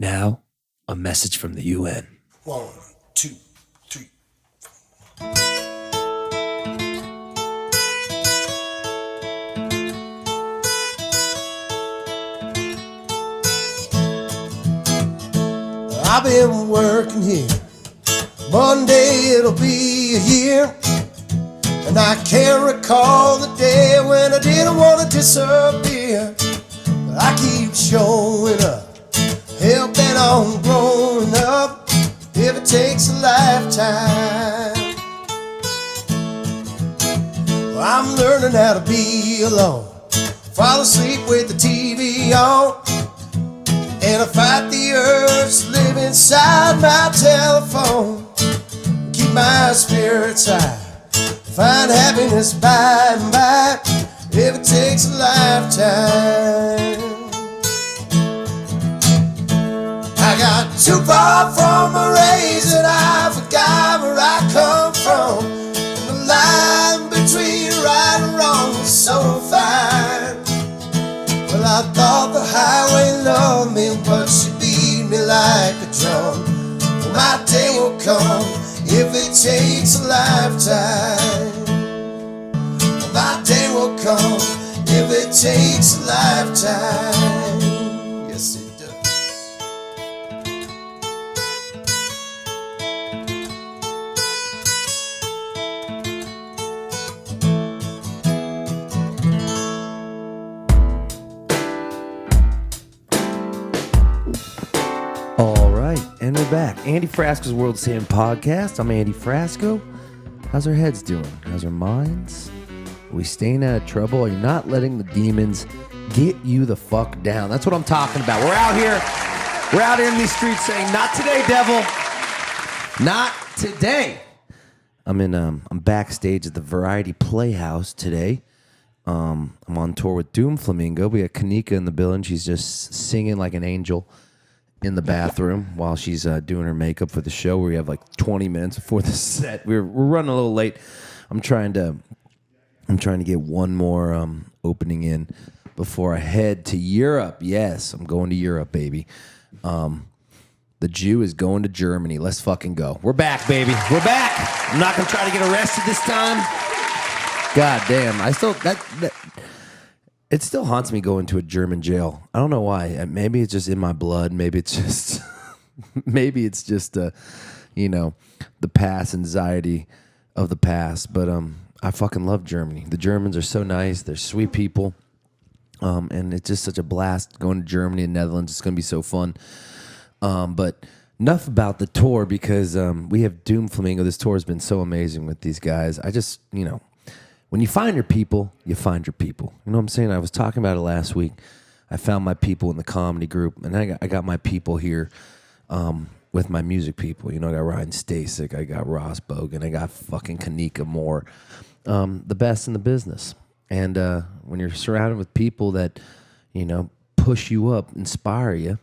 Now, a message from the UN. 1, 2, 3. I've been working here. Monday it'll be a year. And I can't recall the day when I didn't want to disappear. But I keep showing up, hell bent on growing up, if it takes a lifetime. Well, I'm learning how to be alone, fall asleep with the TV on, and I fight the urge to live inside my telephone. Keep my spirits high, find happiness by and by, if it takes a lifetime. I got too far from a race and I forgot where I come from. And the line between right and wrong is so fine. Well, I thought the highway loved me, but she beat me like a drum. Well, my day will come if it takes a lifetime. Well, my day will come if it takes a lifetime. Yes, it does. All right, and we're back. Andy Frasco's World Sand Podcast. I'm Andy Frasco. How's our heads doing? How's our minds? Are we staying out of trouble? Are you not letting the demons get you the fuck down? That's what I'm talking about. We're out here. We're out here in these streets saying, "Not today, devil. Not today." I'm backstage at the Variety Playhouse today. I'm on tour with Doom Flamingo. We got Kanika in the building. She's just singing like an angel in the bathroom while she's doing her makeup for the show. We have like 20 minutes before the set. We're running a little late. I'm trying to get one more opening in before I head to Europe. Yes, I'm going to Europe, baby. The Jew is going to Germany. Let's fucking go. We're back, baby. We're back. I'm not gonna try to get arrested this time. God damn. It still haunts me going to a German jail. I don't know why. Maybe it's just in my blood. Maybe it's just, the past anxiety of the past. But I fucking love Germany. The Germans are so nice. They're sweet people. And it's just such a blast going to Germany and Netherlands. It's going to be so fun. But enough about the tour because we have Doom Flamingo. This tour has been so amazing with these guys. I just, when you find your people, you find your people. You know what I'm saying? I was talking about it last week. I found my people in the comedy group, and I got my people here with my music people. I got Ryan Stasik, I got Ross Bogan, I got fucking Kanika Moore, the best in the business. And when you're surrounded with people that, push you up, inspire you,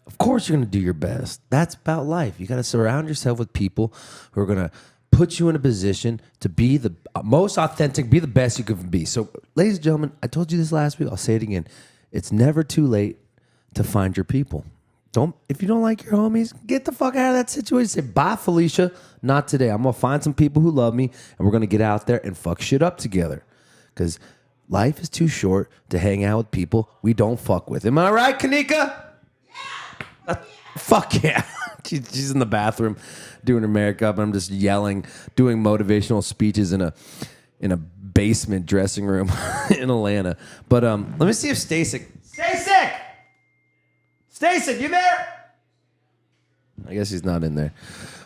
of course you're going to do your best. That's about life. You got to surround yourself with people who are going to put you in a position to be the most authentic, be the best you can be. So, ladies and gentlemen, I told you this last week. I'll say it again. It's never too late to find your people. If you don't like your homies, get the fuck out of that situation. Say, bye, Felicia. Not today. I'm going to find some people who love me, and we're going to get out there and fuck shit up together. Because life is too short to hang out with people we don't fuck with. Am I right, Kanika? Yeah. Fuck yeah. She's in the bathroom doing her makeup, and I'm just yelling, doing motivational speeches in a basement dressing room in Atlanta. But let me see if Stasik, you there? I guess he's not in there.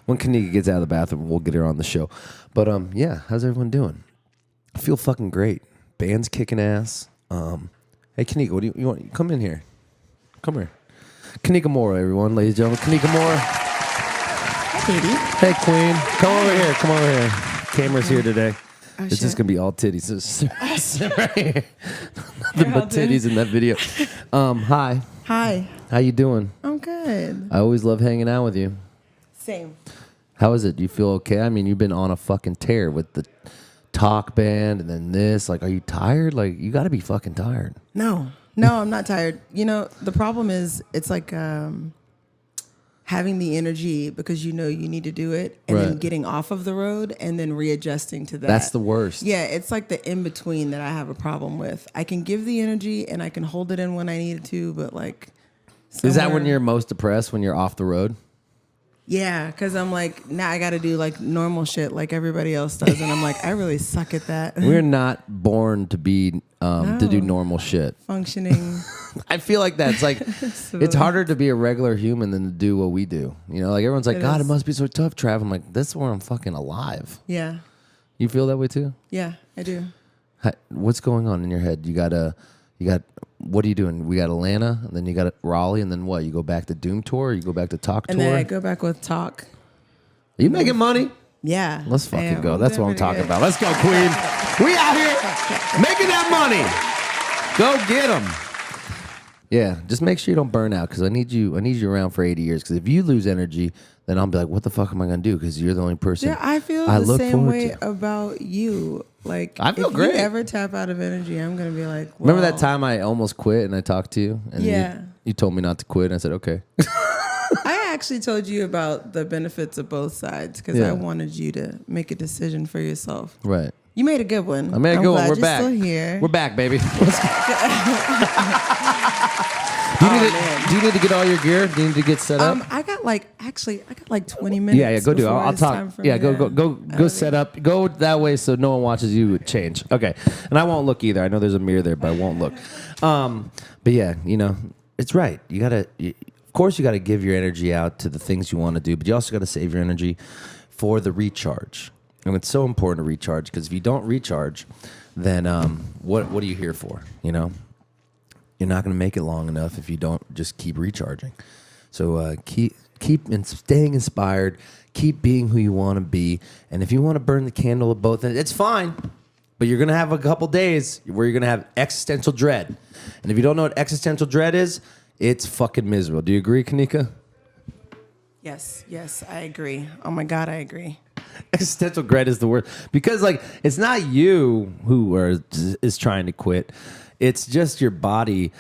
When Kanika gets out of the bathroom, we'll get her on the show. But yeah, how's everyone doing? I feel fucking great. Band's kicking ass. Hey Kanika, what do you want? Come in here. Come here. Kanika Moore, everyone, ladies and gentlemen. Kanika Moore. Hi, baby. Hey, Queen. Come over here. Come over here. Camera's here today. Oh, it's just going to be all titties. Sit right here. Nothing but do. titties in that video. Hi. Hi. How you doing? I'm good. I always love hanging out with you. Same. How is it? Do you feel okay? I mean, you've been on a fucking tear with the talk band and then this. Like, are you tired? Like, you got to be fucking tired. No, I'm not tired. The problem is it's like having the energy because you know you need to do it, and then Right. getting off of the road and then readjusting to that. That's the worst. Yeah, it's like the in between that I have a problem with. I can give the energy and I can hold it in when I need it to, but like. Is that when somewhere- you're most depressed, when you're off the road? Yeah, because I'm like, now I got to do like normal shit like everybody else does, and I'm like, I really suck at that. We're not born to be to do normal shit. Functioning. I feel like that's like it's harder to be a regular human than to do what we do. You know, like everyone's like, It God, is. it must be so tough, Trav. I'm like, that's where I'm fucking alive. Yeah, You feel that way too? yeah, I do. What's going on in your head? You got what are you doing? We got Atlanta, and then you got Raleigh, and then what? You go back to Doom Tour, or you go back to Talk And Tour? then I go back with talk. Are you making money? Yeah. Let's fucking Damn, go. That's what I'm pretty talking good. about. Let's go, Queen. We out here making that money. Go get them. Yeah, just make sure you don't burn out because I need you around for 80 years. Because if you lose energy, then I'll be like, what the fuck am I gonna do? Because you're the only person. Yeah, I feel I the look same forward way to. about you. Like, I feel if great. you ever tap out of energy, I'm gonna be like, Remember that well, time I almost quit and I talked to you? And Yeah. You told me not to quit. And I said, okay. I actually told you about the benefits of both sides because Yeah. I wanted you to make a decision for yourself. Right. You made a good one. I made a I'm good one. glad We're you're back. Still here. We're back, baby. Let's go. Do you need to get all your gear? Do you need to get set up? I got like 20 minutes. Yeah, go do it. before I'll it's talk. time for Yeah, me go to- set up. Go that way so no one watches you change. Okay, and I won't look either. I know there's a mirror there, but I won't look. But yeah, you know, it's right. Of course, you gotta give your energy out to the things you want to do, but you also gotta save your energy for the recharge. And it's so important to recharge because if you don't recharge, then what are you here for? You know. You're not going to make it long enough if you don't just keep recharging. So keep staying inspired. Keep being who you want to be. And if you want to burn the candle at both ends, it's fine. But you're going to have a couple days where you're going to have existential dread. And if you don't know what existential dread is, it's fucking miserable. Do you agree, Kanika? Yes, I agree. Oh my God, I agree. Existential dread is the word. Because like it's not you who is trying to quit. It's just your body,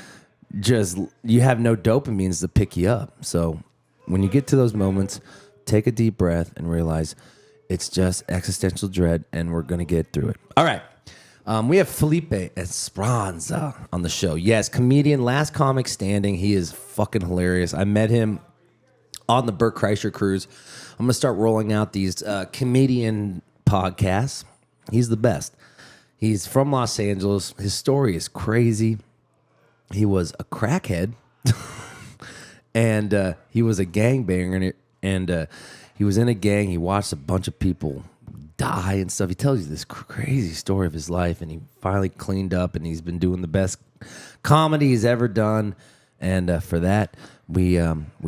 you have no dopamines to pick you up. So when you get to those moments, take a deep breath and realize it's just existential dread and we're going to get through it. All right. We have Felipe Esparza on the show. Yes, comedian, last comic standing. He is fucking hilarious. I met him on the Bert Kreischer cruise. I'm going to start rolling out these comedian podcasts. He's the best. He's from Los Angeles. His story is crazy. He was a crackhead, and he was a gangbanger, and he was in a gang. He watched a bunch of people die and stuff. He tells you this crazy story of his life, and he finally cleaned up, and he's been doing the best comedy he's ever done. And for that, we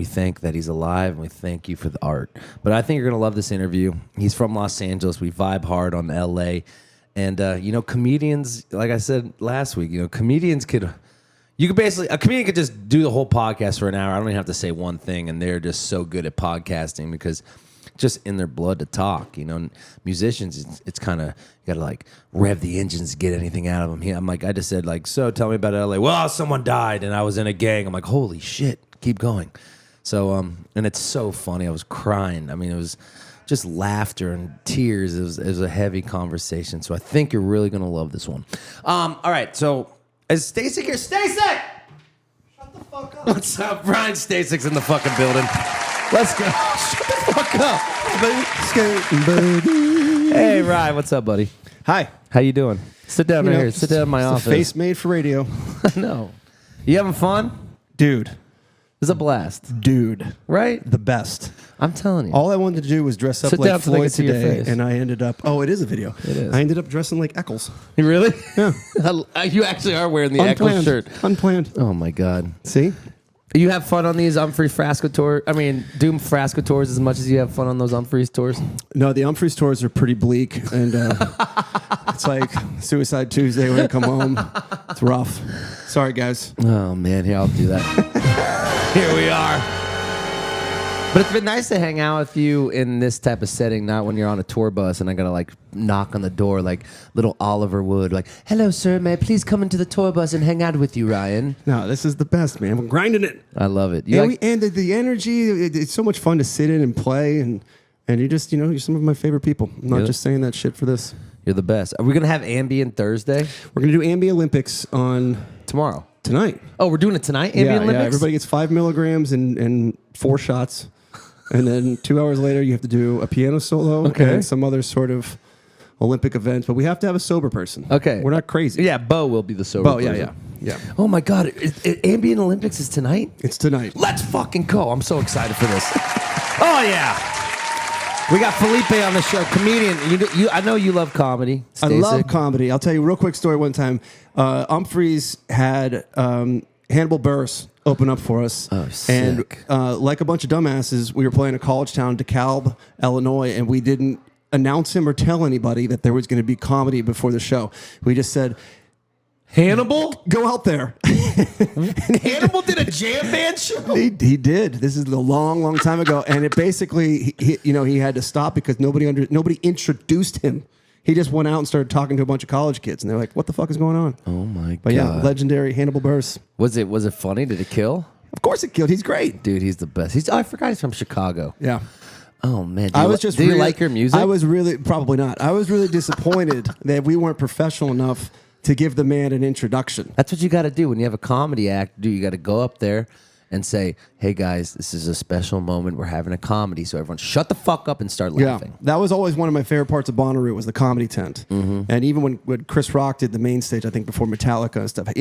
think that he's alive, and we thank you for the art. But I think you're going to love this interview. He's from Los Angeles. We vibe hard on L.A., and, you know, comedians, like I said last week, you know, a comedian could just do the whole podcast for an hour. I don't even have to say one thing, and they're just so good at podcasting because just in their blood to talk, you know. And musicians, it's kind of, you got to, like, rev the engines to get anything out of them. I'm like, I just said, like, so tell me about L.A. Well, someone died, and I was in a gang. I'm like, holy shit, keep going. So, and it's so funny. I was crying. I mean, it was just laughter and tears. It was a heavy conversation. So I think you're really going to love this one. All right. So is Stasik here? Stasik! Shut the fuck up. What's up? Ryan Stasik's in the fucking building. Let's go. Shut the fuck up. Hey, Ryan. What's up, buddy? Hi. How you doing? Sit down right here. Sit down in my office. A face made for radio. No. You having fun? Dude. It's a blast. Dude. Right? The best. I'm telling you. All I wanted to do was dress up Sit down like so they can Floyd see your today, face. and I ended up... Oh, it is a video. It is. I ended up dressing like Eccles. You really? Yeah. You actually are wearing the Echo shirt. Unplanned. Oh, my God. See? You have fun on these Frasco tours? I mean, Doom Frasco tours as much as you have fun on those Humphreys tours? No, the Humphreys tours are pretty bleak, and it's like Suicide Tuesday when I come home. It's rough. Sorry, guys. Oh, man. Here, I'll do that. Here we are. But it's been nice to hang out with you in this type of setting, not when you're on a tour bus and I gotta like knock on the door like little Oliver Wood, like, hello, sir, may I please come into the tour bus and hang out with you, Ryan? No, this is the best, man. We're grinding it. I love it. And the energy, it's so much fun to sit in and play. And you just, you're some of my favorite people. I'm not just saying that shit for this. You're the best. Are we going to have Ambient Thursday? We're going to do Ambi Olympics on... Tomorrow. Tonight. Oh, we're doing it tonight? Ambient Olympics? Yeah, everybody gets 5 milligrams and 4 shots. And then 2 hours later, you have to do a piano solo and some other sort of Olympic event. But we have to have a sober person. Okay. We're not crazy. Yeah, Bo will be the sober person. Yeah. Oh, my God. Ambient Olympics is tonight? It's tonight. Let's fucking go. I'm so excited for this. Oh, yeah. We got Felipe on the show, comedian. I know you love comedy. Stasik. I love comedy. I'll tell you a real quick story. One time, Humphreys had Hannibal Buress open up for us. Oh, sick. And like a bunch of dumbasses, we were playing a college town, DeKalb, Illinois, and we didn't announce him or tell anybody that there was going to be comedy before the show. We just said, Hannibal? go out there. Hannibal did a jam band show? He did. This is a long time ago. And it basically, he had to stop because nobody introduced him. He just went out and started talking to a bunch of college kids. And they're like, what the fuck is going on? Oh, my God. But yeah, legendary Hannibal Buress. Was it funny? Did it kill? Of course it killed. He's great. Dude, he's the best. I forgot he's from Chicago. Yeah. Oh, man. Do you like your music? I was really, probably not. I was really disappointed that we weren't professional enough to give the man an introduction. That's what you got to do when you have a comedy act. You got to go up there and say, hey, guys, this is a special moment. We're having a comedy. So everyone shut the fuck up and start laughing. Yeah, that was always one of my favorite parts of Bonnaroo was the comedy tent. Mm-hmm. And even when Chris Rock did the main stage, I think before Metallica and stuff,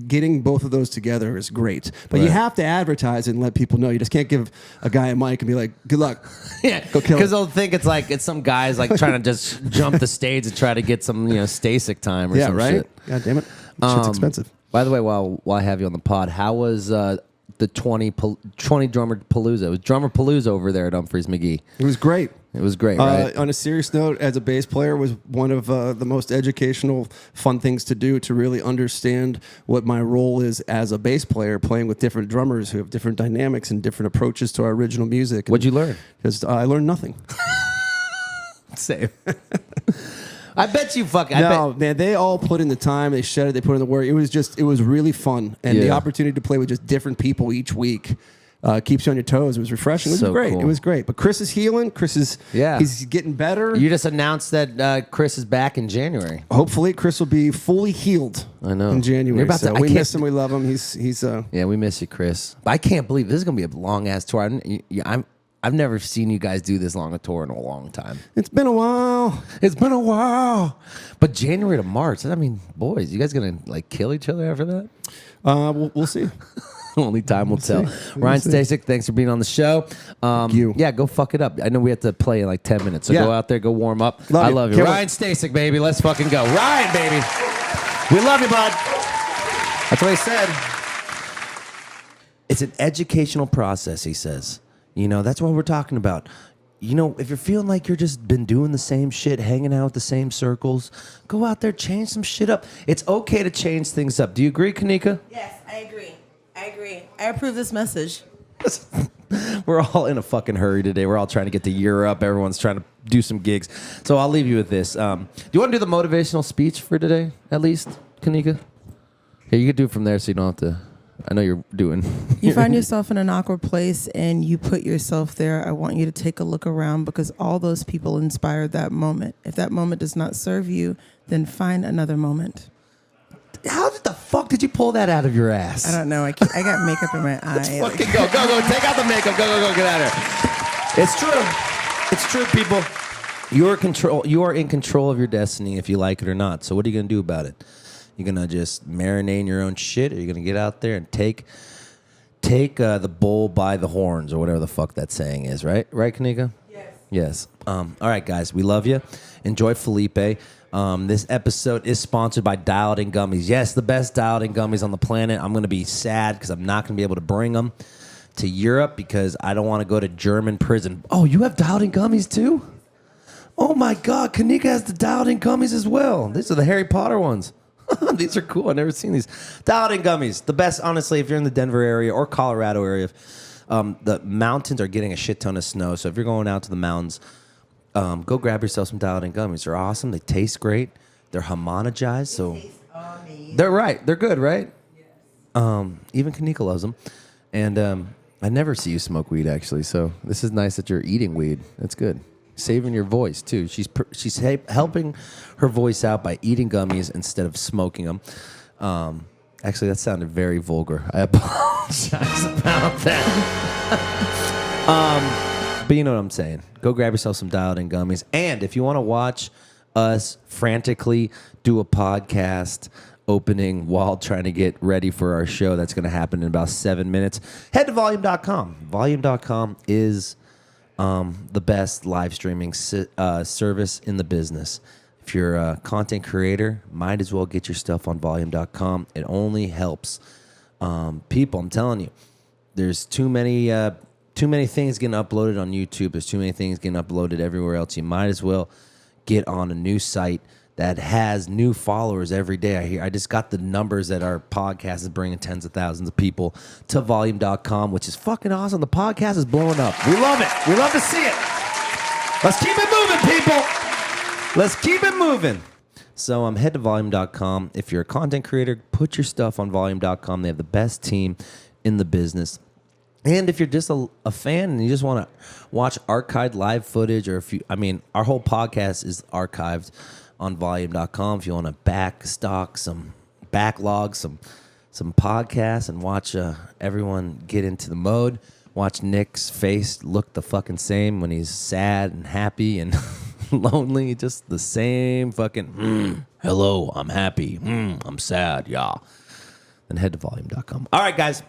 getting both of those together is great. But you have to advertise it and let people know. You just can't give a guy a mic and be like, good luck. Yeah, go kill it. Because they'll think it's some guys like trying to just jump the stage and try to get some Stasik time or some right? shit. God damn it. Shit's expensive. By the way, while I have you on the pod, how was the 20 drummer palooza? It was drummer palooza over there at Humphreys McGee. It was great. It was great, right? On a serious note, as a bass player, was one of the most educational, fun things to do to really understand what my role is as a bass player, playing with different drummers who have different dynamics and different approaches to our original music. What'd you learn? Because I learned nothing. Same. I bet you man, they all put in the time, they shed it, they put in the work. It was really fun. And the opportunity to play with just different people each week keeps you on your toes. It was refreshing. It was great. Cool. It was great. But Chris is healing. He's getting better. You just announced that Chris is back in January. Hopefully, Chris will be fully healed. I know. In January. We miss him. We love him. He's yeah, we miss you, Chris. But I can't believe this is gonna be a long ass tour. I've never seen you guys do this long a tour in a long time. It's been a while. But January to March, I mean, boys, you guys gonna like kill each other after that? We'll see. Only time will tell. Ryan Stasik, thanks for being on the show. Thank you. Yeah, go fuck it up. I know we have to play in like 10 minutes, so go out there, go warm up. I love you. Ryan Stasik, baby. Let's fucking go. Ryan, baby. We love you, bud. That's what he said. It's an educational process, he says. That's what we're talking about. If you're feeling like you're just been doing the same shit, hanging out with the same circles, go out there, change some shit up. It's okay to change things up. Do you agree, Kanika? Yes, I agree. I approve this message. We're all in a fucking hurry today. We're all trying to get to Europe. Everyone's trying to do some gigs. So I'll leave you with this. Do you want to do the motivational speech for today, at least, Kanika? Yeah, you can do it from there so you don't have to... I know you're doing. You find yourself in an awkward place and you put yourself there. I want you to take a look around because all those people inspired that moment. If that moment does not serve you, then find another moment. How the fuck did you pull that out of your ass? I don't know. I got makeup in my eye. Let's fucking go. Take out the makeup. Go. Get out of here. It's true, people. You are in control of your destiny if you like it or not. So what are you going to do about it? You're going to just marinate in your own shit, or you're going to get out there and take the bull by the horns, or whatever the fuck that saying is, right? Right, Kanika? Yes. All right, guys, we love you. Enjoy Felipe. This episode is sponsored by Dialed In Gummies. Yes, the best Dialed In Gummies on the planet. I'm going to be sad because I'm not going to be able to bring them to Europe because I don't want to go to German prison. Oh, you have Dialed In Gummies too? Oh, my God. Kanika has the Dialed In Gummies as well. These are the Harry Potter ones. These are cool. I've never seen these. Dialed In Gummies. The best, honestly, if you're in the Denver area or Colorado area. the mountains are getting a shit ton of snow. So if you're going out to the mountains, go grab yourself some dialed in gummies. They're awesome. They taste great. They're homogenized. So they're right. They're good, right? Yes. Even Kanika loves them. And I never see you smoke weed, actually. So this is nice that you're eating weed. That's good. Saving your voice, too. She's helping her voice out by eating gummies instead of smoking them. Actually, that sounded very vulgar. I apologize about that. But you know what I'm saying. Go grab yourself some dialed-in gummies. And if you want to watch us frantically do a podcast opening while trying to get ready for our show that's going to happen in about 7 minutes, head to volume.com. Volume.com is the best live streaming service in the business. If you're a content creator, might as well get your stuff on volume.com. It only helps people. I'm telling you, there's too many things getting uploaded on YouTube. There's too many things getting uploaded everywhere else. You might as well get on a new site that has new followers every day. I just got the numbers that our podcast is bringing tens of thousands of people to volume.com, which is fucking awesome. The podcast is blowing up. We love it. We love to see it. Let's keep it moving, people. Let's keep it moving. So head to volume.com. If you're a content creator, put your stuff on volume.com. They have the best team in the business. And if you're just a fan and you just want to watch archived live footage, or our whole podcast is archived on volume.com. If you want to backlog some podcasts and watch everyone get into the mode, watch Nick's face look the fucking same when he's sad and happy and lonely, just the same fucking, hello, I'm happy, I'm sad, yeah. Then head to volume.com. All right, guys.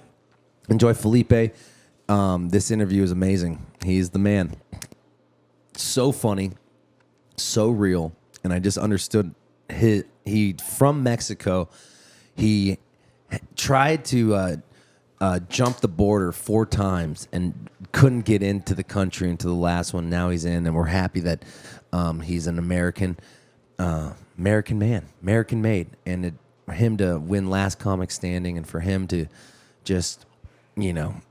Enjoy Felipe. This interview is amazing. He's the man. So funny, so real. And I just understood he from Mexico. He tried to jump the border 4 times and couldn't get into the country until the last one. Now he's in, and we're happy that he's an American man, American made. And for him to win Last Comic Standing, and for him to just,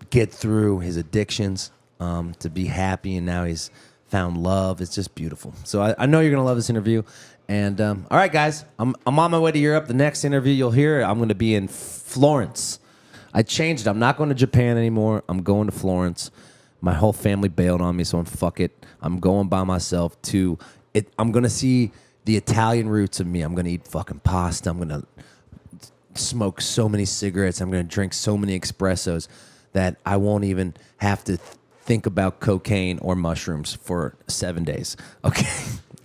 get through his addictions, to be happy, and now he's found love. It's just beautiful. So I know you're going to love this interview. And all right, guys, I'm on my way to Europe. The next interview you'll hear, I'm going to be in Florence. I changed it. I'm not going to Japan anymore. I'm going to Florence. My whole family bailed on me, so fuck it. I'm going by myself to it. I'm going to see the Italian roots of me. I'm going to eat fucking pasta. I'm going to smoke so many cigarettes. I'm going to drink so many espressos that I won't even have to think about cocaine or mushrooms for 7 days. Okay?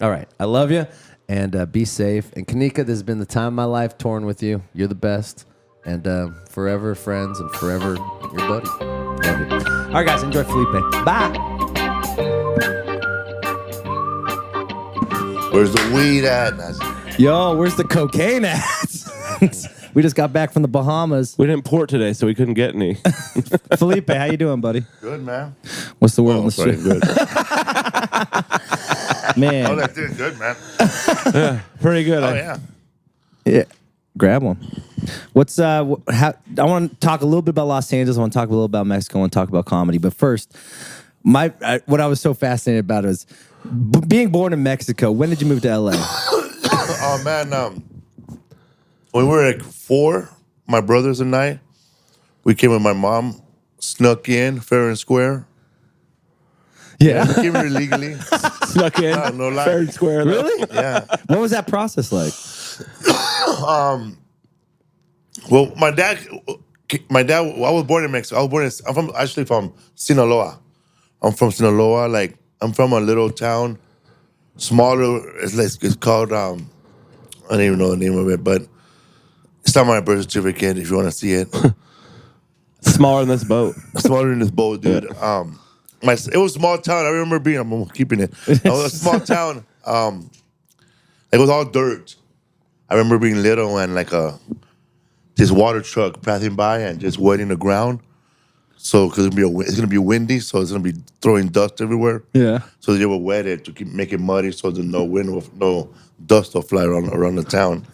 All right. I love you, and be safe. And Kanika, this has been the time of my life touring with you. You're the best. And forever friends and forever your buddy. Love you. All right, guys. Enjoy Felipe. Bye. Where's the weed at? Yo, where's the cocaine at? We just got back from the Bahamas. We didn't port today, so we couldn't get any. Felipe, how you doing, buddy? Good, man. What's the word on the street? Good. Man. Oh, that's doing good, man. Yeah, pretty good. Oh, yeah. Yeah. Grab one. What's I want to talk a little bit about Los Angeles. I want to talk a little about Mexico. I want to talk about comedy. But first, what I was so fascinated about is being born in Mexico. When did you move to LA? Oh, man. When we were like 4, my brothers and I, we came with my mom, snuck in fair and square. Yeah. We came here illegally. Snuck in. No lie. Fair and square. Really? Yeah. What was that process like? Well, my dad. I was born in Mexico. I'm actually from Sinaloa. I'm from Sinaloa. Like, I'm from a little town, smaller. It's called. I don't even know the name of it, but it's not my birth certificate. If you want to see it, Smaller than this boat. Smaller than this boat, dude. Yeah. It was a small town. I remember being. I'm keeping it. It was a small town. It was all dirt. I remember being little and like this water truck passing by and just wetting the ground. So because it's gonna be windy, so it's gonna be throwing dust everywhere. Yeah. So they will wet it to make it muddy, so there's no dust will fly around the town.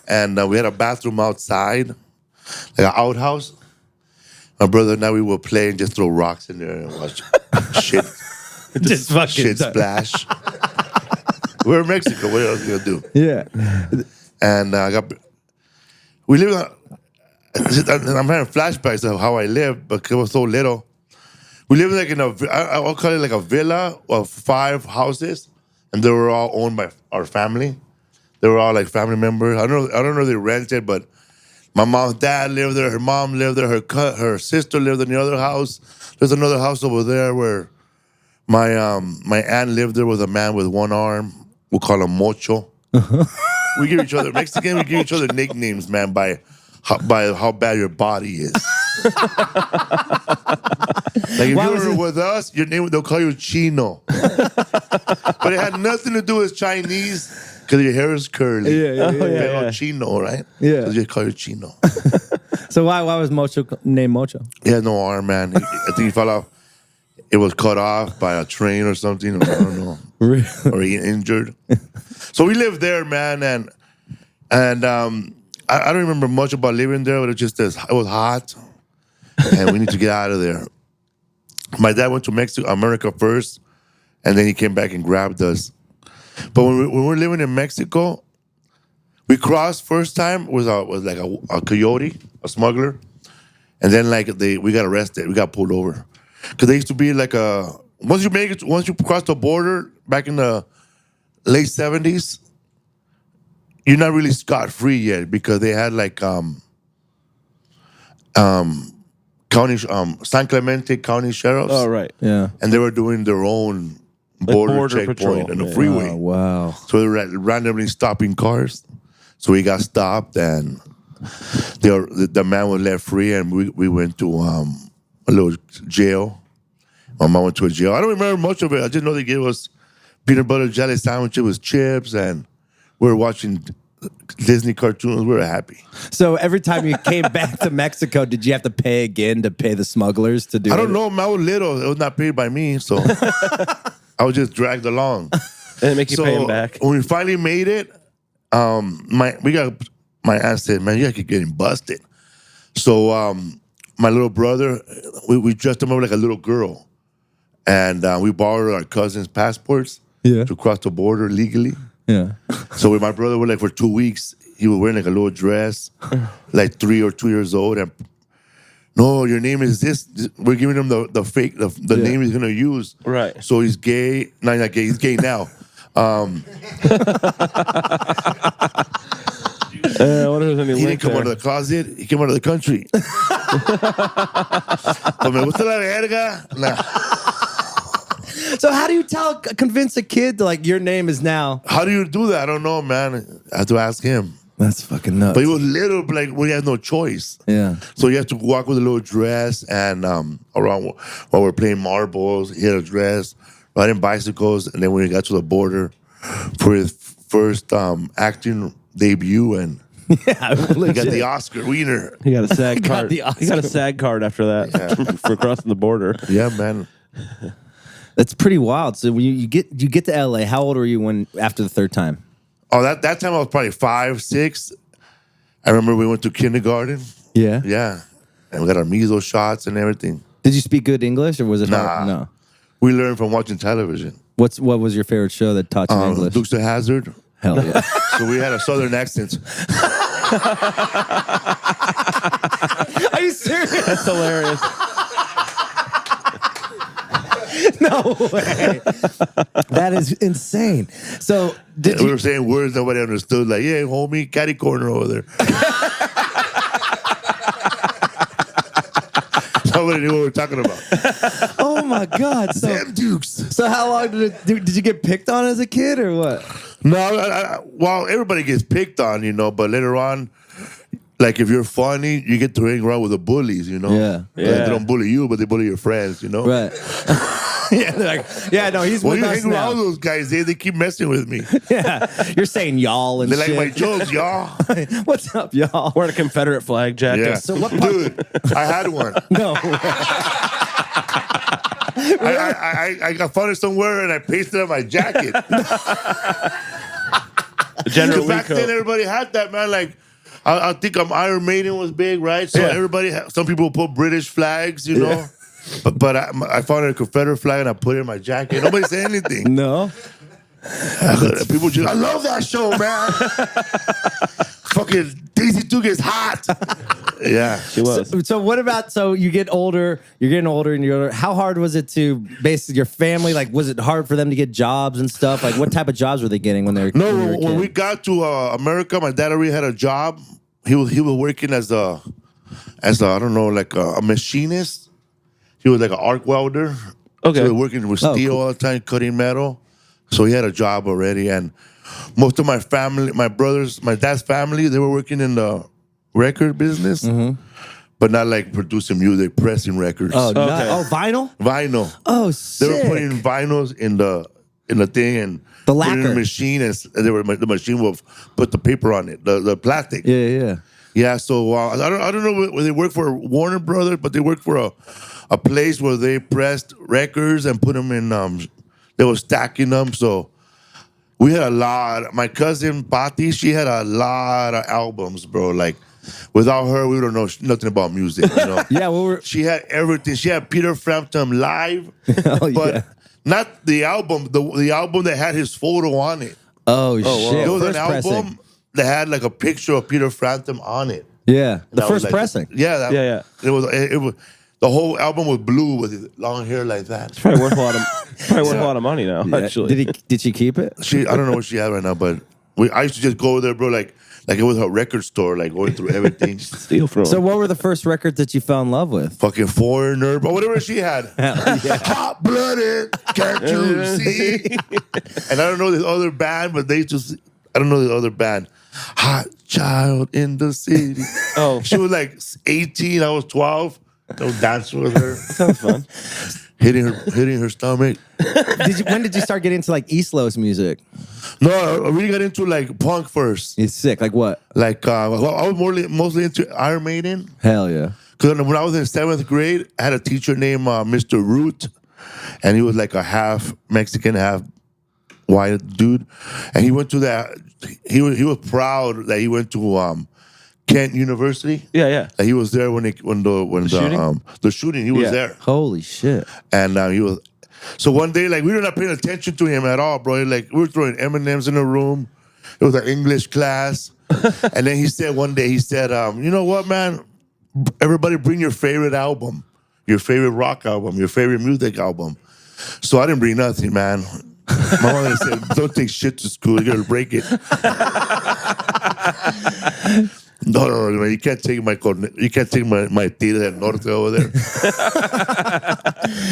And we had a bathroom outside, like an outhouse. My brother and I, we would play and just throw rocks in there and watch shit. Just fucking shit splash. We're in Mexico. What else are you gonna do? Yeah. And we live on. I'm having flashbacks of how I lived because I was so little. We lived like in I'll call it like a villa of 5 houses, and they were all owned by our family. They were all like family members. I don't know if they rented, but my mom's dad lived there. Her mom lived there. Her sister lived in the other house. There's another house over there where my aunt lived there with a man with one arm. We'll call him Mocho. We give each other Mexican. We give each other nicknames, man, by how bad your body is. Like if you were with us, your name they'll call you Chino. But it had nothing to do with Chinese because your hair is curly. Yeah. Chino, right? Yeah. So they call you Chino. So why was Mocho named Mocho? He had no arm, man. I think he fell off. It was cut off by a train or something. I don't know. Really? Or he injured. So we lived there, man, and I don't remember much about living there, but it was hot, and we need to get out of there. My dad went to America first, and then he came back and grabbed us. But when we were living in Mexico, we crossed first time was like a coyote, a smuggler, and then we got arrested, we got pulled over because they used to be like once you cross the border back in the late 70s. You're not really scot-free yet because they had like county San Clemente County sheriffs. Oh, right. Yeah. And they were doing their own border checkpoint patrol. on the freeway. Oh, wow. So they were randomly stopping cars. So we got stopped and the man was left free and we went to a little jail. My mom went to a jail. I don't remember much of it. I just know they gave us peanut butter jelly sandwiches with chips and we were watching Disney cartoons. We were happy. So every time you came back to Mexico, did you have to pay again to pay the smugglers to do it? I don't know. I was little. It was not paid by me, so I was just dragged along. And make you pay him back. When we finally made it, my aunt said, "Man, you're getting busted." So my little brother, we dressed him up like a little girl, and we borrowed our cousin's passports to cross the border legally. Yeah. So with my brother, we're like for 2 weeks, he was wearing like a little dress, like 3 or 2 years old. And no, your name is this. We're giving him the fake, the name he's gonna use. Right. So he's gay. No, he's not gay. He's gay now. I wonder if there's any He link didn't come there. out of the closet. He came out of the country. So me gusta la verga. Nah. So how do you convince a kid like your name is now? How do you do that? I don't know, man. I have to ask him. That's fucking nuts. But he was little, but like we had no choice. Yeah. So you have to walk with a little dress and around while we're playing marbles. He had a dress, riding bicycles, and then when he got to the border for his first acting debut, and Yeah, he got the Oscar wiener. He got a SAG Got card. the He got a SAG card after that for crossing the border. Yeah, man. That's pretty wild. So when you get to LA, how old were you after the third time? Oh, that time I was probably 5, 6. I remember we went to kindergarten. Yeah. Yeah. And we got our measles shots and everything. Did you speak good English or was it Nah. hard? No. We learned from watching television. What was your favorite show that taught you English? Dukes of Hazzard. Hell yeah. So we had a southern accent. Are you serious? That's hilarious. No way. That is insane. So did We you were saying words nobody understood, like, yeah, homie, catty corner over there. Nobody knew what we were talking about. Oh my God. So Damn Dukes. so how long did you get picked on as a kid or what? No, well, everybody gets picked on, but later on, like if you're funny, you get to hang around with the bullies, Yeah. Like, they don't bully you, but they bully your friends, Right. Yeah, they're like, yeah, no, he's When with you us hang now. around with those guys, they keep messing with me. Yeah, you're saying y'all and They like shit. my jokes, y'all. What's up, y'all? Wearing a Confederate flag jacket. Yeah. So what Dude, I had one. No. I got found it somewhere and I pasted it on my jacket. The General Because back then Rico. everybody had that, man. Like, I think Iron Maiden was big, right? So some people put British flags, you know. But I found a Confederate flag and I put it in my jacket. Nobody said anything. No. People just, I love that show, man. Fucking Daisy Duke is hot. Yeah, She was. So what about, so you get older, you're getting older and you're older. How hard was it to basically your family, like was it hard for them to get jobs and stuff? Like what type of jobs were they getting when they were when we got to America, my dad already had a job. He was working as a I don't know, like a machinist. He was like an arc welder. Okay. So he was working with steel all the time, cutting metal. So he had a job already. And most of my family, my brothers, my dad's family, they were working in the record business, but not like producing music, pressing records. Oh, no. Oh, vinyl? Vinyl. Oh, They sick. were putting vinyls in the thing and The put it in lacquer. the machine, and the machine will put the paper on it, the plastic. Yeah. Yeah, so I don't know where they work for Warner Brothers, but they work for a place where they pressed records and put them in. They were stacking them, so we had a lot. My cousin Patti, she had a lot of albums, bro. Like without her, we don't know nothing about music. You know? Yeah, She had everything. She had Peter Frampton live, Oh, but yeah. not the album. The album that had his photo on it. Oh, shit. There was an First album pressing. that had like a picture of Peter Frampton on it. Yeah. The That was first like- pressing. Yeah, Yeah. It was the whole album was blue with long hair like that. Probably worth a lot of money now. Actually, Did she keep it? I don't know what she had right now, but I used to just go there, bro, like it was a record store, like going through everything. steal from. So what were the first records that you fell in love with? Fucking Foreigner, but whatever she had. Hot blooded, can't you see? And I don't know this other band, but I don't know the other band. Hot Child in the City. Oh. She was like 18, I was 12. No dance with her. Sounds fun. hitting her stomach. When did you start getting into like East Los music? No, I really got into like punk first. It's sick. Like what? Like I was mostly into Iron Maiden. Hell yeah. Because when I was in 7th grade, I had a teacher named Mr. Root, and he was like a half Mexican, half white dude, and he went to that. He was proud that he went to Kent University. Yeah. He was there when the shooting. He was there, Holy shit. and he was. So one day, like we were not paying attention to him at all, bro. Like we were throwing M&Ms in the room. It was an English class, and then he said one day, you know what, man? Everybody bring your favorite album, your favorite rock album, your favorite music album. So I didn't bring nothing, man. My mother said, "Don't take shit to school. You're gonna break it." No, man. You can't take my Tira del Norte over there.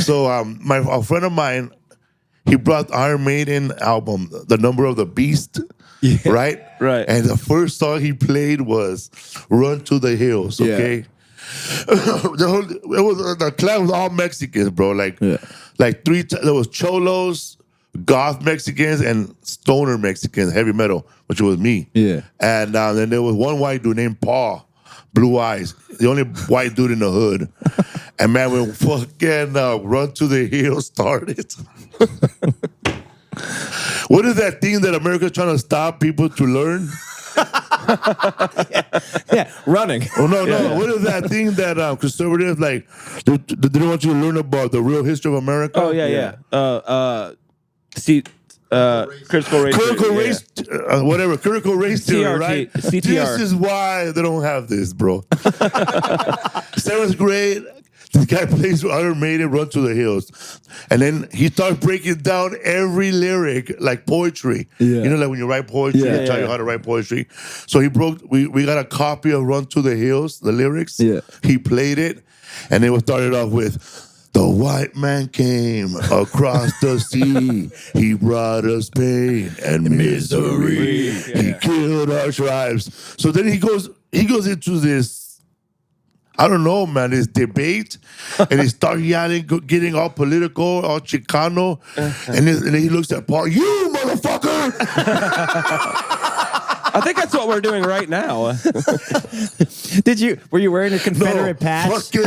So a friend of mine, he brought Iron Maiden album, The Number of the Beast, right? Right. And the first song he played was "Run to the Hills." Okay. The clan was all Mexicans, bro. Like there was cholos, goth Mexicans, and stoner Mexicans, heavy metal, which was me. Yeah. And then there was one white dude named Paul, blue eyes, the only white dude in the hood. And man, when fucking Run to the Hills started. What is that thing that America's trying to stop people to learn? Yeah, running. Oh no! What is that thing that conservatives like? They don't want you to learn about the real history of America. Oh yeah. Critical race. Critical race, whatever. Critical race theory, CRT, right? CTR. This is why they don't have this, bro. 7th grade, this guy plays Iron Maiden, Run to the Hills, and then he starts breaking down every lyric like poetry. Yeah. You know, like when you write poetry, they tell you how to write poetry. So we got a copy of Run to the Hills, the lyrics. Yeah. He played it, and it was started off with, "The white man came across the sea. He brought us pain and misery. He killed our tribes." So then he goes into this, I don't know, man, this debate, and he starts yelling, getting all political, all Chicano, and then he looks at Paul, "You motherfucker!" I think that's what we're doing right now. Were you wearing a Confederate patch? Fucking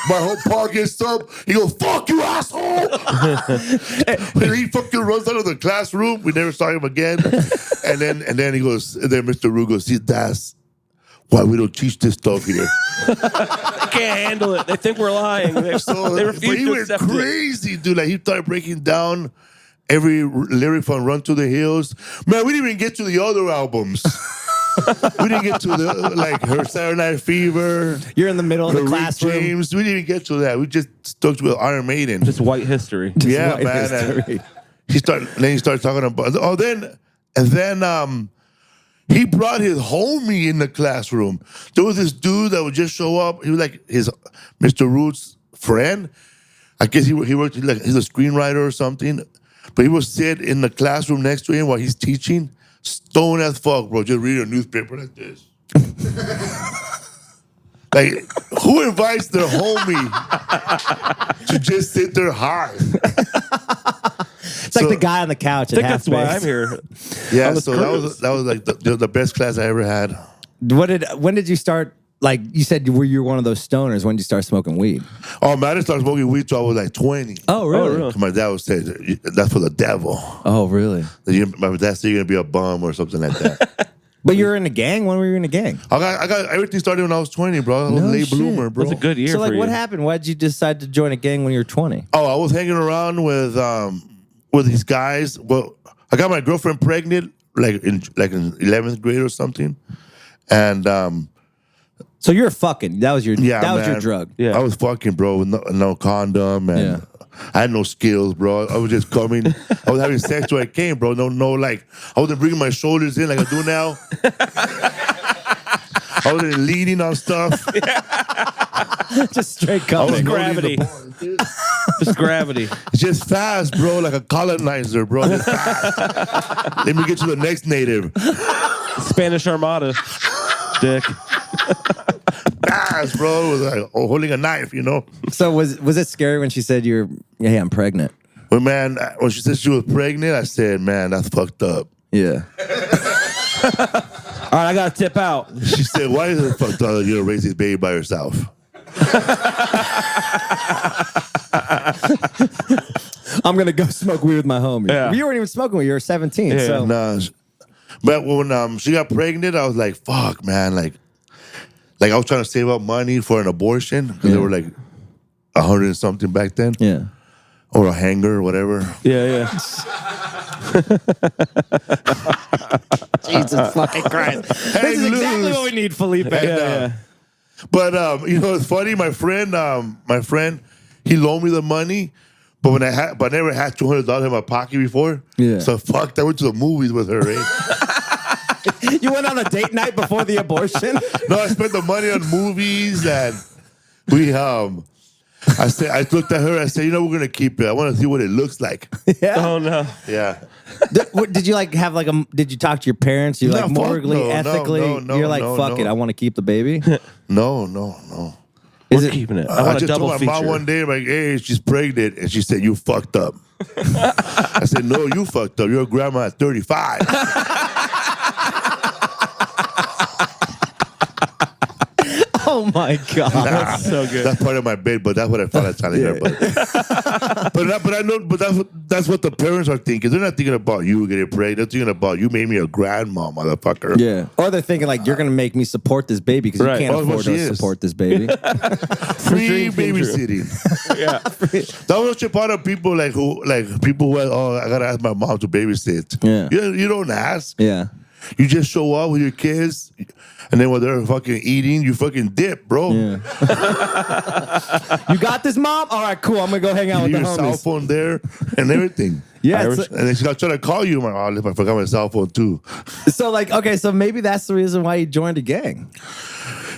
my whole paw gets up. He goes, "Fuck you, asshole!" And he fucking runs out of the classroom. We never saw him again. And then he goes, and then Mr. Rue goes, "See, that's why we don't teach this stuff here." They can't handle it. They think we're lying. They refuse But he to went accept crazy, dude. Like he started breaking down every lyric from "Run to the Hills." Man, we didn't even get to the other albums. We didn't get to her Saturday Night Fever. You're in the middle of the classroom. James. We didn't even get to that. We just stuck with Iron Maiden. Just white history. Yeah, white man. history. He started talking about. Then he brought his homie in the classroom. There was this dude that would just show up. He was like his Mr. Root's friend. I guess he worked he's a screenwriter or something. But he would sit in the classroom next to him while he's teaching. Stone as fuck, bro. Just read a newspaper like this. Like, who invites their homie to just sit there high? It's like the guy on the couch I at think that's why half-base. I'm here. Yeah, so that was like the best class I ever had. When did you start? Like you said, you were one of those stoners. When did you start smoking weed? Oh man, I didn't start smoking weed till I was like 20. Oh, really? My dad would say, "That's for the devil." Oh, really? My dad said you're gonna be a bum or something like that. But you were in a gang? When were you in a gang? I got everything started when I was 20, bro. I was a late shit. bloomer, bro. It was a good year So, like, for what you. happened? Why did you decide to join a gang when you were 20? Oh, I was hanging around with these guys. Well, I got my girlfriend pregnant like in 11th grade or something, and So you're fucking. That was your. yeah, that was your man. drug. Yeah. I was fucking, bro, with no condom, and Yeah. I had no skills, bro. I was just coming. I was having sex where I came, bro. No, like I wasn't bringing my shoulders in like I do now. I wasn't leaning on stuff. Just straight I coming. was gravity. Just gravity. Just fast, bro, like a colonizer, bro. Just fast. Let me get to the next native. Spanish Armada. Dick. Fast, bro. It was like holding a knife, you know. So was it scary when she said hey, I'm pregnant? But man, when she said she was pregnant, I said, man, that's fucked up. Yeah. All right, I got to tip out. She said, why is it fucked up that you're gonna raise this baby by yourself? I'm gonna go smoke weed with my homie. Yeah. You weren't even smoking weed. You were 17. Yeah. So Nah. But when she got pregnant, I was like, fuck, man. Like I was trying to save up money for an abortion because they were like 100 and something back then. yeah. Or a hanger or whatever. Yeah. Jesus fucking Christ. This is exactly what we need, Felipe. Yeah. But you know, it's funny. My friend, he loaned me the money, but I never had $200 in my pocket before. Yeah. So fuck, I went to the movies with her. Eh? You went on a date night before the abortion? No, I spent the money on movies, and we I looked at her. I said, "You know, we're gonna keep it. I want to see what it looks like." Yeah. Oh, no. Yeah. Did you like have like did you talk to your parents? You No, like fuck morally, no, ethically? no, You're like, no, fuck no. it, I want to keep the baby? No. We're keeping it. I want a just double told my feature. mom one day, like, "Hey, she's pregnant," and she said, "You fucked up." I said, "No, you fucked up. You're a grandma at 35." Oh my God. That's so good. That's part of my bed, but that's what I felt like telling her. But I know, but that's what the parents are thinking. They're not thinking about you getting pregnant. They're thinking about you made me a grandma, motherfucker. Yeah. Or they're thinking like, you're going to make me support this baby because Right. you can't Oh, well, afford she to is. support this baby. Free dream came true. babysitting. Yeah. That was a part of people who I gotta ask my mom to babysit. Yeah. You don't ask. Yeah. You just show up with your kids, and then when they're fucking eating, you fucking dip, bro. Yeah. You got this, Mom? All right, cool. I'm going to go hang out You with leave the your cell homies. phone there and everything. Yeah. And then she's trying to call you. I'm like, oh, I forgot my cell phone too. So like, okay, so maybe that's the reason why you joined a gang.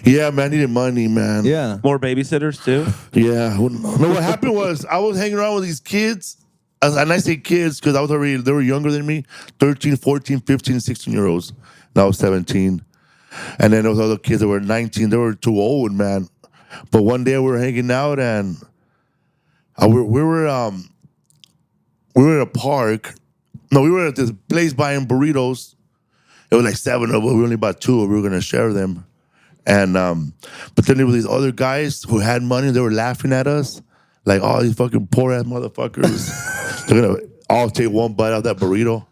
Yeah, man, I needed money, man. Yeah. More babysitters, too? Yeah. No, what happened was I was hanging around with these kids. And I say kids because they were younger than me, 13, 14, 15, 16-year-olds. And I was 17. And then those other kids that were 19, they were too old, man. But one day we were hanging out and we were in a park. No, we were at this place buying burritos. There were like 7 of us. We only bought 2. We were gonna share them, and but then there were these other guys who had money. They were laughing at us, like, "Oh, these fucking poor ass motherfuckers." They're gonna all take one bite out of that burrito.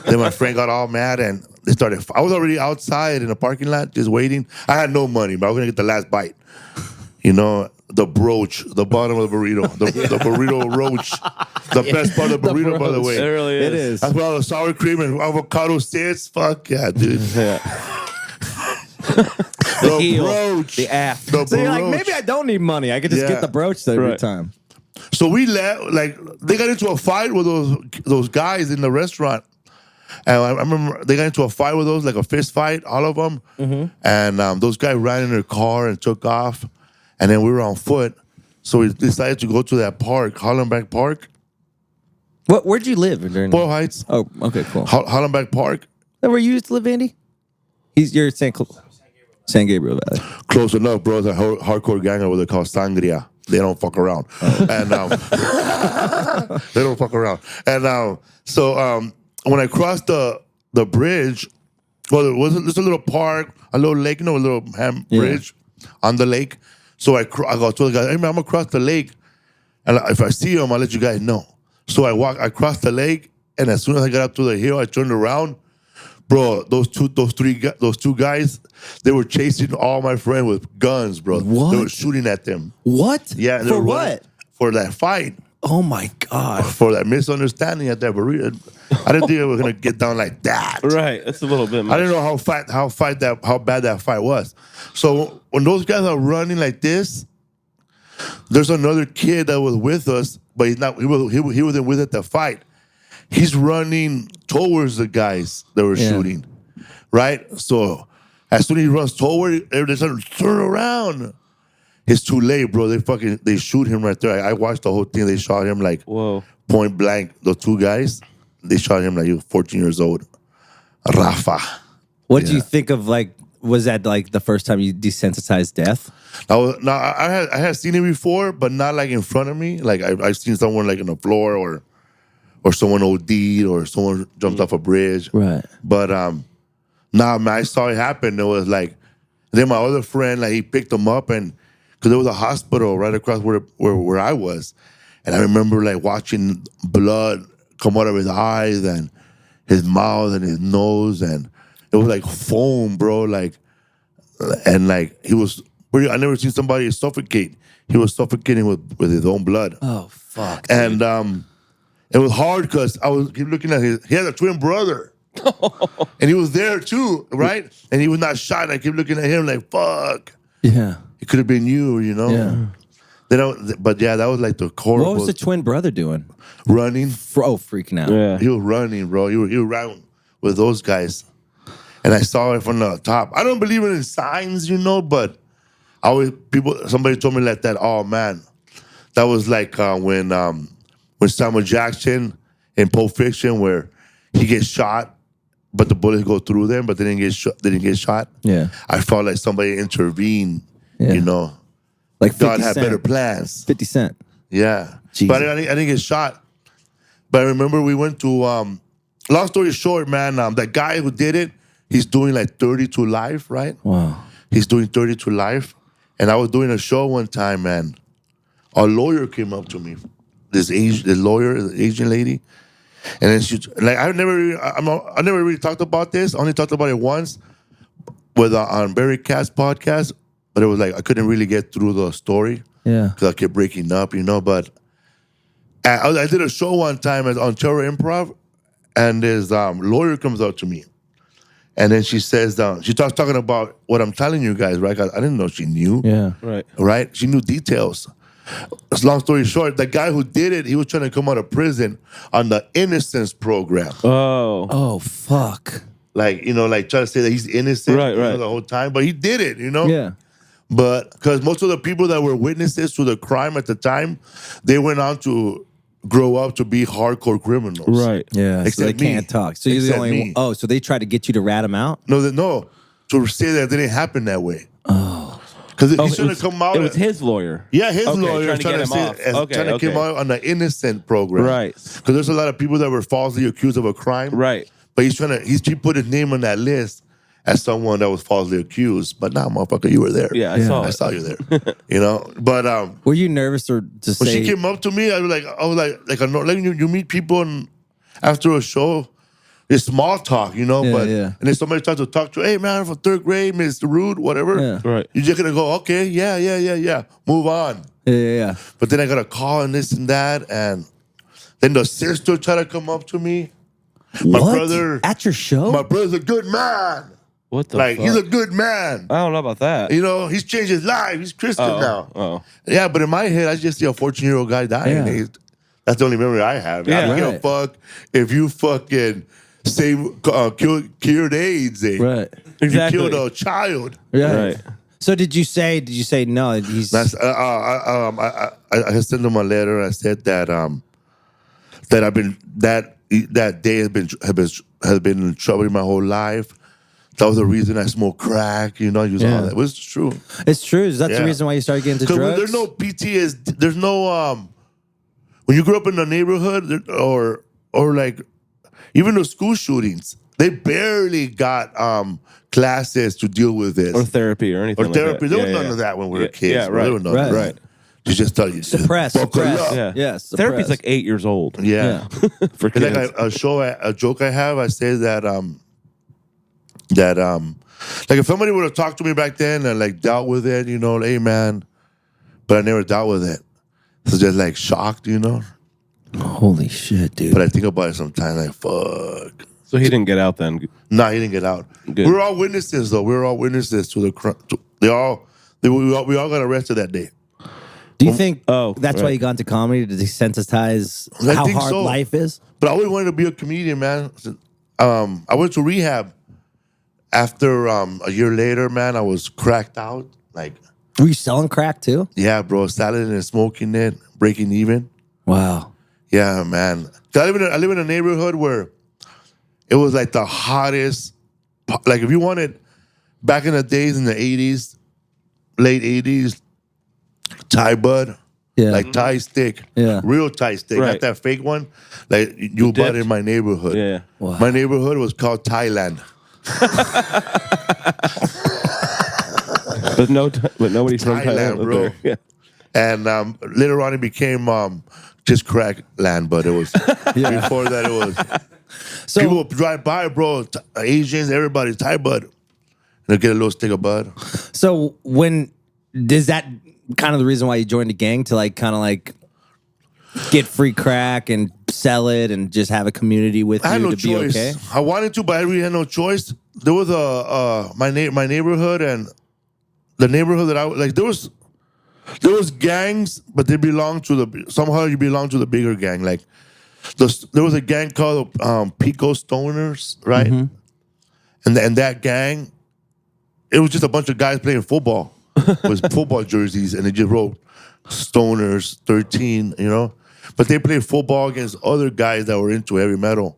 Then my friend got all mad and they started. I was already outside in the parking lot just waiting. I had no money, but I was gonna get the last bite. You know, the brooch, the bottom of the burrito, the burrito roach, the best part of the burrito, by the way. It really is. It is. That's where all the sour cream and avocado sits. Fuck yeah, dude. Yeah. The heel, brooch. the ass. The So you're like, brooch. maybe I don't need money. I could just Yeah. get the brooch every Right. time. So we let, like, they got into a fight with those guys in the restaurant. And I remember they got into a fight with those, like a fist fight, all of them. And those guys ran in their car and took off. And then we were on foot. So we decided to go to that park, Hollenbeck Park, Where'd you live during? Boyle Heights, Oh, okay, cool. Hollenbeck Park. That where you used to live, Andy? You're San Gabriel Valley. Close enough, bro. It's a hardcore gang over there called Sangria. They don't fuck around. And they don't fuck around. And so when I crossed the bridge, well, there's a little park, a little lake, a little bridge on the lake. So I go to the guy, hey man, I'm gonna cross the lake, and if I see him, I'll let you guys know. So I crossed the lake, and as soon as I got up to the hill, I turned around. Bro, those two guys, they were chasing all my friends with guns, bro. What? They were shooting at them. What? Yeah. they For were what? running For that fight. Oh my God. For that misunderstanding at that burrito. I didn't think it was gonna get down like that. Right. That's a little bit much. I didn't know how bad that fight was. So when those guys are running like this, there's another kid that was with us, but he wasn't with at the fight. He's running towards the guys that were shooting, right? So as soon as he runs toward, they start to turn around. It's too late, bro. They shoot him right there. I watched the whole thing. They shot him like point blank. The 2 guys, they shot him like he was 14 years old. Rafa. What do you think of, like, was that like the first time you desensitized death? I had seen it before, but not like in front of me. Like I've seen someone like on the floor or someone OD'd or someone jumped off a bridge. Right. But man, I saw it happen. It was like, then my other friend, like he picked him up and because there was a hospital right across where I was. And I remember like watching blood come out of his eyes and his mouth and his nose. And it was like foam, bro. And he was, I never seen somebody suffocate. He was suffocating with his own blood. Oh, fuck. And it was hard because I was keep looking at he had a twin brother. And he was there too, right? And he was not shot. And I keep looking at him like, fuck. Yeah. It could have been you, you know? Yeah. But yeah, that was like the core. What was the twin brother doing? Running. Freaking out. Yeah. He was running, bro. He ran with those guys. And I saw it from the top. I don't believe in signs, you know, but somebody told me like that, oh man. That was like when Samuel Jackson in Pulp Fiction where he gets shot, but the bullets go through them, but they didn't get shot. Yeah. I felt like somebody intervened, you know. Like God had better plans. 50 Cent. Yeah. Jesus. But I didn't get shot. But I remember we went to, long story short, man, that guy who did it, he's doing like 30 to life, right? Wow. He's doing 30 to life. And I was doing a show one time, man. A lawyer came up to me, the lawyer, the Asian lady. And then she, like, I never really talked about this. I only talked about it once on Barry Catt's podcast. But it was like I couldn't really get through the story. Yeah. Because I kept breaking up, you know. But I did a show one time on Terror Improv, and this lawyer comes up to me. And then she says, she starts talking about what I'm telling you guys, right? 'Cause I didn't know she knew. Yeah. Right. Right? She knew details. Long story short, the guy who did it, he was trying to come out of prison on the Innocence program. Oh. Oh, fuck. Like, you know, like trying to say that he's innocent Right, you know, right. the whole time. But he did it, you know? Yeah. But because most of the people that were witnesses to the crime at the time, they went on to grow up to be hardcore criminals. Right. Yeah. So Except they me. can't talk. So you're the Except only me. one. Oh, so they tried to get you to rat them out? No, to say that it didn't happen that way. Oh. Because he should have come out. It was his lawyer. Yeah, his Okay, lawyer trying to get him say, off. trying to come out on the innocent program. Right. Because there's a lot of people that were falsely accused of a crime. Right. But he put his name on that list as someone that was falsely accused. But nah, motherfucker, you were there. Yeah, I saw you there. You know, but were you nervous or to when say? she came up to me, I was like you meet people and after a show, it's small talk, you know. And then somebody starts to talk to you, hey man, from third grade, Mr. Rude, whatever. Yeah. Right. You're just gonna go, okay, yeah, move on. Yeah. But then I got a call and this and that, and then the sister tried to come up to me. My What? brother At your show? My brother's a good man. What the Like fuck? he's a good man. I don't know about that. You know, he's changed his life. He's Christian now. Oh. Yeah, but in my head, I just see a 14-year-old guy dying. Yeah. That's the only memory I have. I don't give a fuck if you fucking cured AIDS. Right. Exactly. You killed a child. Yeah. Right. So did you say no? He's That's I sent him a letter. I said that that I've been that day has been in trouble my whole life. That was the reason I smoked crack. You know, use all that. It was true. It's true. That's the reason why you started getting into drugs. There's no PTSD. There's no when you grew up in the neighborhood or like even the school shootings, they barely got classes to deal with this Or therapy or anything. or therapy. Like There that. was none of that when we were kids. Yeah, bro. right. There was none of Right. that. You just tell you Suppress. buckle up. Yeah. Yes. Therapy's like 8 years old. Yeah. For And kids. like a joke I have, I say that like if somebody would have talked to me back then and like dealt with it, you know, hey man, but I never dealt with it. So just like shocked, you know. Holy shit, dude. But I think about it sometimes, like fuck. So he didn't get out then. Nah, he didn't get out. Good. We were all witnesses though. We were all witnesses to the crime. We all got arrested that day. Do you think that's why you got into comedy to desensitize I how think hard so. life is? But I always wanted to be a comedian, man. I went to rehab. After a year later, man, I was cracked out. Like, Were you selling crack too? yeah, bro, selling and smoking it, breaking even. Wow. Yeah, man. I live in a neighborhood where it was like the hottest. Like, if you wanted back in the days in the 80s, late 80s, Thai bud. Yeah. Like Thai stick. Yeah. Real Thai stick. Right. Not that fake one. Like, you bought in my neighborhood. Yeah. Wow. My neighborhood was called Thailand. But nobody's from Thailand, Thailand, bro. Yeah. And later on, it became just crack land. But it was before that. It was So people would drive by, bro. Asians, everybody, Thai bud, and they get a little stick of bud. So when is that kind of the reason why you joined a gang to like kind of like get free crack and sell it and just have a community with I had you no to choice. be okay? I wanted to, but I really had no choice. There was my neighborhood and the neighborhood that I like. There was gangs, but they belonged to somehow you belong to the bigger gang. Like there was a gang called Pico Stoners, right? Mm-hmm. And that gang, it was just a bunch of guys playing football with football jerseys, and they just wrote Stoners 13, you know. But they played football against other guys that were into heavy metal.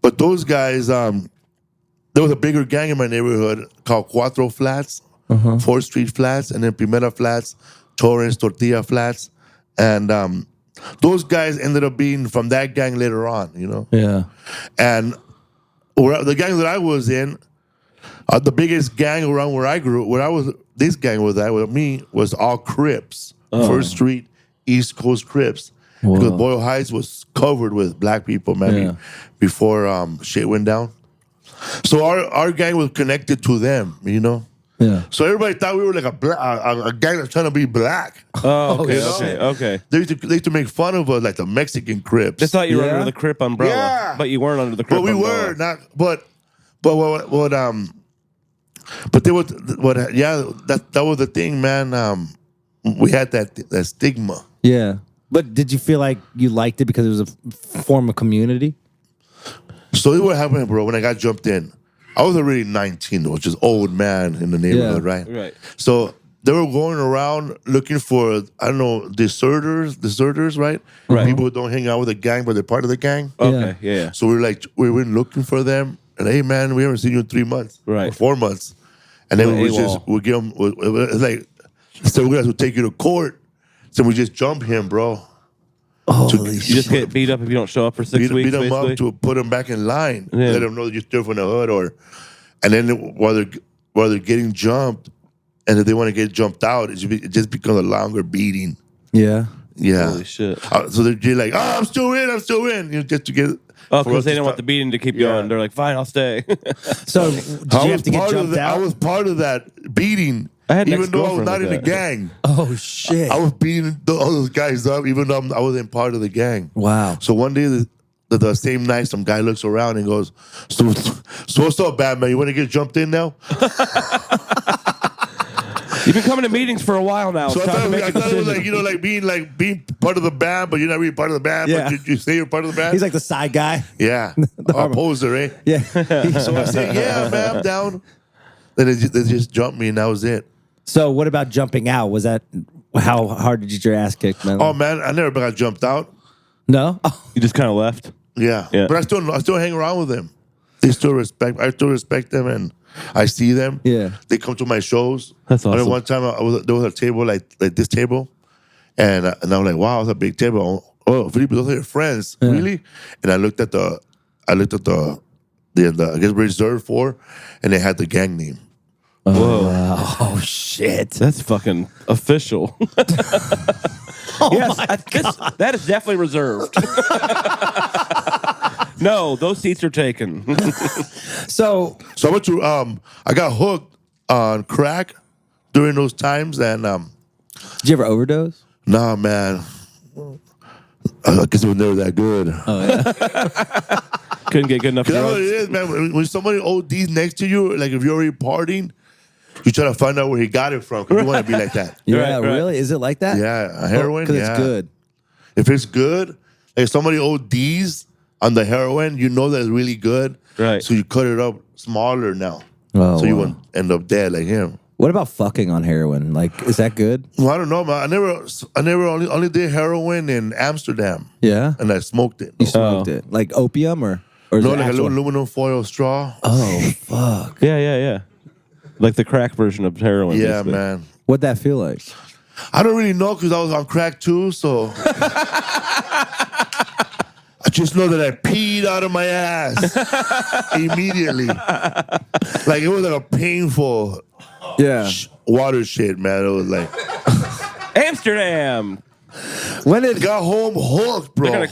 But those guys, there was a bigger gang in my neighborhood called Cuatro Flats, 4th Street Flats, and then Pimenta Flats, Torrance, Tortilla Flats. And those guys ended up being from that gang later on, you know? Yeah. And the gang that I was in, the biggest gang around this gang was with me, was all Crips. 1st Street, East Coast Crips. Whoa. Because Boyle Heights was covered with black people, man, before shit went down. So our gang was connected to them, you know? Yeah. So everybody thought we were like a gang that's trying to be black. Oh, okay, You know? okay. They used to make fun of us, like the Mexican Crips. They thought you were Yeah. under the Crip umbrella, Yeah. but you weren't under the Crip But we umbrella. were not. But they were. That was the thing, man. We had that stigma. Yeah. But did you feel like you liked it because it was a form of community? So this is what happened, bro. When I got jumped in, I was already 19, which is old man in the neighborhood, right? Right. So they were going around looking for, I don't know, deserters, right? Right. People who don't hang out with the gang, but they're part of the gang. Okay, yeah. So we went looking for them, and hey, man, we haven't seen you in 3 months, Right. or 4 months, and then AWOL. we give them. It's like, so we're gonna have to take you to court. So we just jump him, bro. Holy You just get beat up if you don't show up for 6 weeks. Beat them basically. up to put them back in line. Yeah. Let them know that you're still from the hood, and then while they're getting jumped, and if they want to get jumped out, it just becomes a longer beating. Yeah. Yeah. Holy shit. So they're like, oh, I'm still in, just to get. Oh, for because us they to didn't want stop. the beating to keep going. They're like, fine, I'll stay. So did you have to get jumped out? I was part of that beating, I had an even though I was ex-girlfriend not like in the that. gang. Oh shit! I was beating all those guys up, even though I wasn't part of the gang. Wow. So one day, the same night, some guy looks around and goes, so what's up, Batman? You want to get jumped in now? You've been coming to meetings for a while now. So It's time to make a I thought it was decision. like being part of the band, but you're not really part of the band. Yeah. But you say you're part of the band. He's like the side guy. yeah, a poser, eh? Yeah. So I said, yeah, man, I'm down. Then they just jumped me, and that was it. So what about jumping out? Was that how hard did you get your ass kicked, man? Oh man, I never got jumped out. No. Oh. You just kind of left. Yeah. Yeah. But I still hang around with them. I still respect them, and I see them. Yeah. They come to my shows. That's I remember awesome. one time there was a table like this table, and I'm like, wow, it's a big table. Oh, Felipe, those are your friends, really? And I looked at the I guess reserved for, and they had the gang name. Whoa. Oh shit. That's fucking official. Yes, that is definitely reserved. No, those seats are taken. So So I went to I got hooked on crack during those times, and did you ever overdose? nah, man. I guess it was never that good. Couldn't get good enough Cause that's what it drugs. is, man. When somebody ODs next to you, like if you're already partying, you try to find out where he got it from because you want to be like that. Yeah, right. really? Is it like that? Yeah, heroin. Because yeah. it's good. If it's good, like somebody ODs on the heroin, you know that it's really good. Right. So you cut it up smaller now. Oh, so you wow. won't end up dead like him. What about fucking on heroin? Like, is that good? Well, I don't know, man. I never only did heroin in Amsterdam, Yeah. and I smoked it. You smoked it. Like opium or is No, it like actual? a aluminum foil straw. Oh fuck. Yeah. Like the crack version of heroin. Yeah, basically. man. What'd that feel like? I don't really know because I was on crack too, so I just know that I peed out of my ass immediately. Like it was like a painful Yeah. water shit, man. It was like Amsterdam. When did got home hooked, bro. They're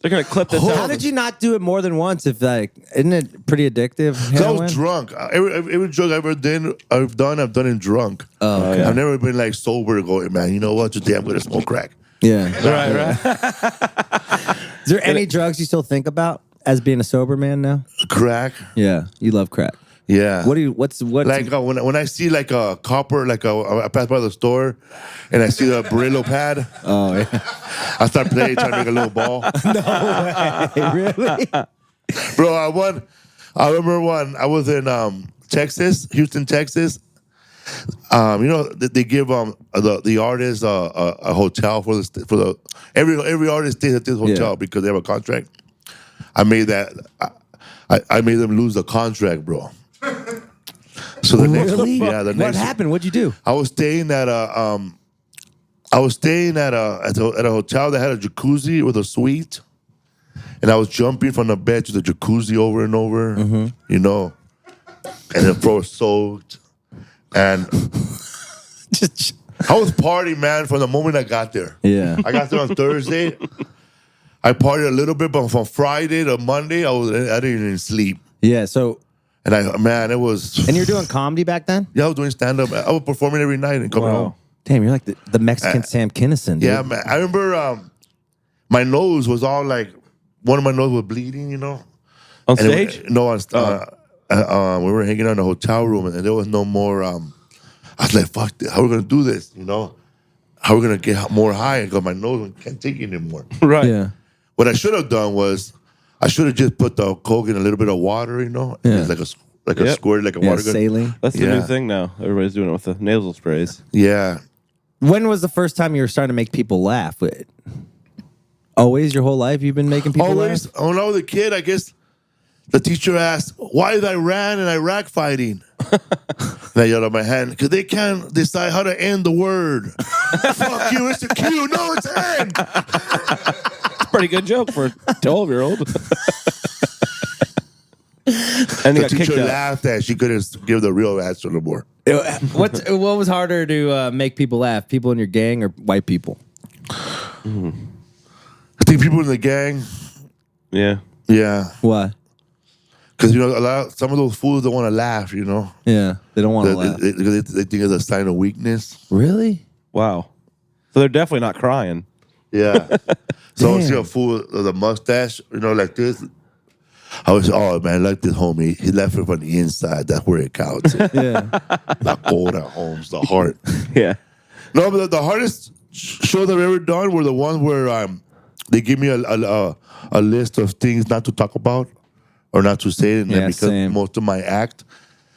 gonna clip this How out. did you not do it more than once? If like, isn't it pretty addictive? 'Cause I Heroin? was drunk. Every drug I've done it drunk. Oh, okay. I've never been like sober going, man, you know what? Today I'm gonna smoke crack. Yeah. Right. Is there any drugs you still think about as being a sober man now? Crack. Yeah, you love crack. Yeah. What do you? What's Like when I see like a copper, I pass by the store and I see the Brillo pad, Oh yeah. I start playing, trying to make a little ball. Really? Bro, I remember one. I was in Texas, Houston, Texas. You know they give the artists a hotel for the every artist stays at this hotel because they have a contract. I made them lose the contract, bro. So the next What happened? What'd you do? I was staying at a hotel that had a jacuzzi with a suite, and I was jumping from the bed to the jacuzzi over and over, you know, and the floor was soaked, and I was partying, man, from the moment I got there. Yeah. I got there on Thursday. I partied a little bit, but from Friday to Monday, I didn't even sleep, Yeah. So, and it was. and you're doing comedy back then? Yeah, I was doing stand up. I was performing every night and coming home. Damn, you're like the Mexican Sam Kinison. Dude. Yeah, man. I remember my nose was all like, one of my nose was bleeding, you know. On And it stage? was- no, we were hanging out in a hotel room, and there was no more. I was like, "Fuck, this. How are we gonna do this?" You know, how are we gonna get more high? Because my nose can't take it anymore. Right. Yeah. What I should have done was, I should have just put the Coke in a little bit of water, you know, Yeah. It's like a Yep. squirt, like a Yeah. water gun. Saline. That's the Yeah. new thing now. Everybody's doing it with the nasal sprays. Yeah. When was the first time you were starting to make people laugh? Always your whole life you've been making people Always, laugh? when I was a kid, I guess the teacher asked, "Why is Iran and Iraq fighting?" And I yelled at my hand, "Because they can't decide how to end the word." Fuck you, it's a Q. No, it's N. pretty good joke for a 12-year-old. And he The got kicked teacher out. laughed and she couldn't give the real answer no more. What was harder to make people laugh? People in your gang or white people? I think people in the gang, Yeah. yeah. Why? Because, some of those fools don't want to laugh, Yeah, they don't want to laugh. They think it's a sign of weakness. Really? Wow. So they're definitely not crying. Yeah. So I see a fool with a mustache, like this. I was, oh man, like this homie. He left it from the inside. That's where it counts. Yeah. La Cora Holmes, the heart. Yeah. No, but the hardest shows I've ever done were the ones where they give me a list of things not to talk about or not to say, and then because same. most of my act.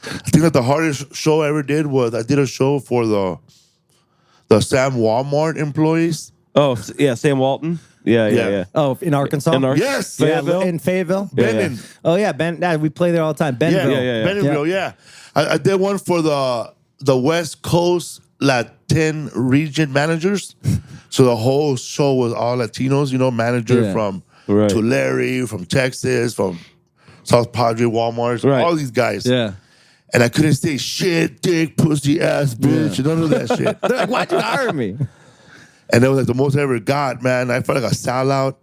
I think that the hardest show I ever did was I did a show for the Sam Walmart employees. Oh, yeah, Sam Walton. Yeah. Oh, in Arkansas? Yes. Fayetteville? In Fayetteville? Benin. Oh, yeah. We play there all the time. Bentonville. Yeah. Bentonville, yeah. I did one for the West Coast Latin region managers. So the whole show was all Latinos, manager from Right. Tulare, from Texas, from South Padre, Walmart, Right. all these guys. Yeah. And I couldn't say shit, dick, pussy, ass, bitch, none of that shit. They're like, why'd you hire me? And that was like the most I ever got, man. I felt like a sellout.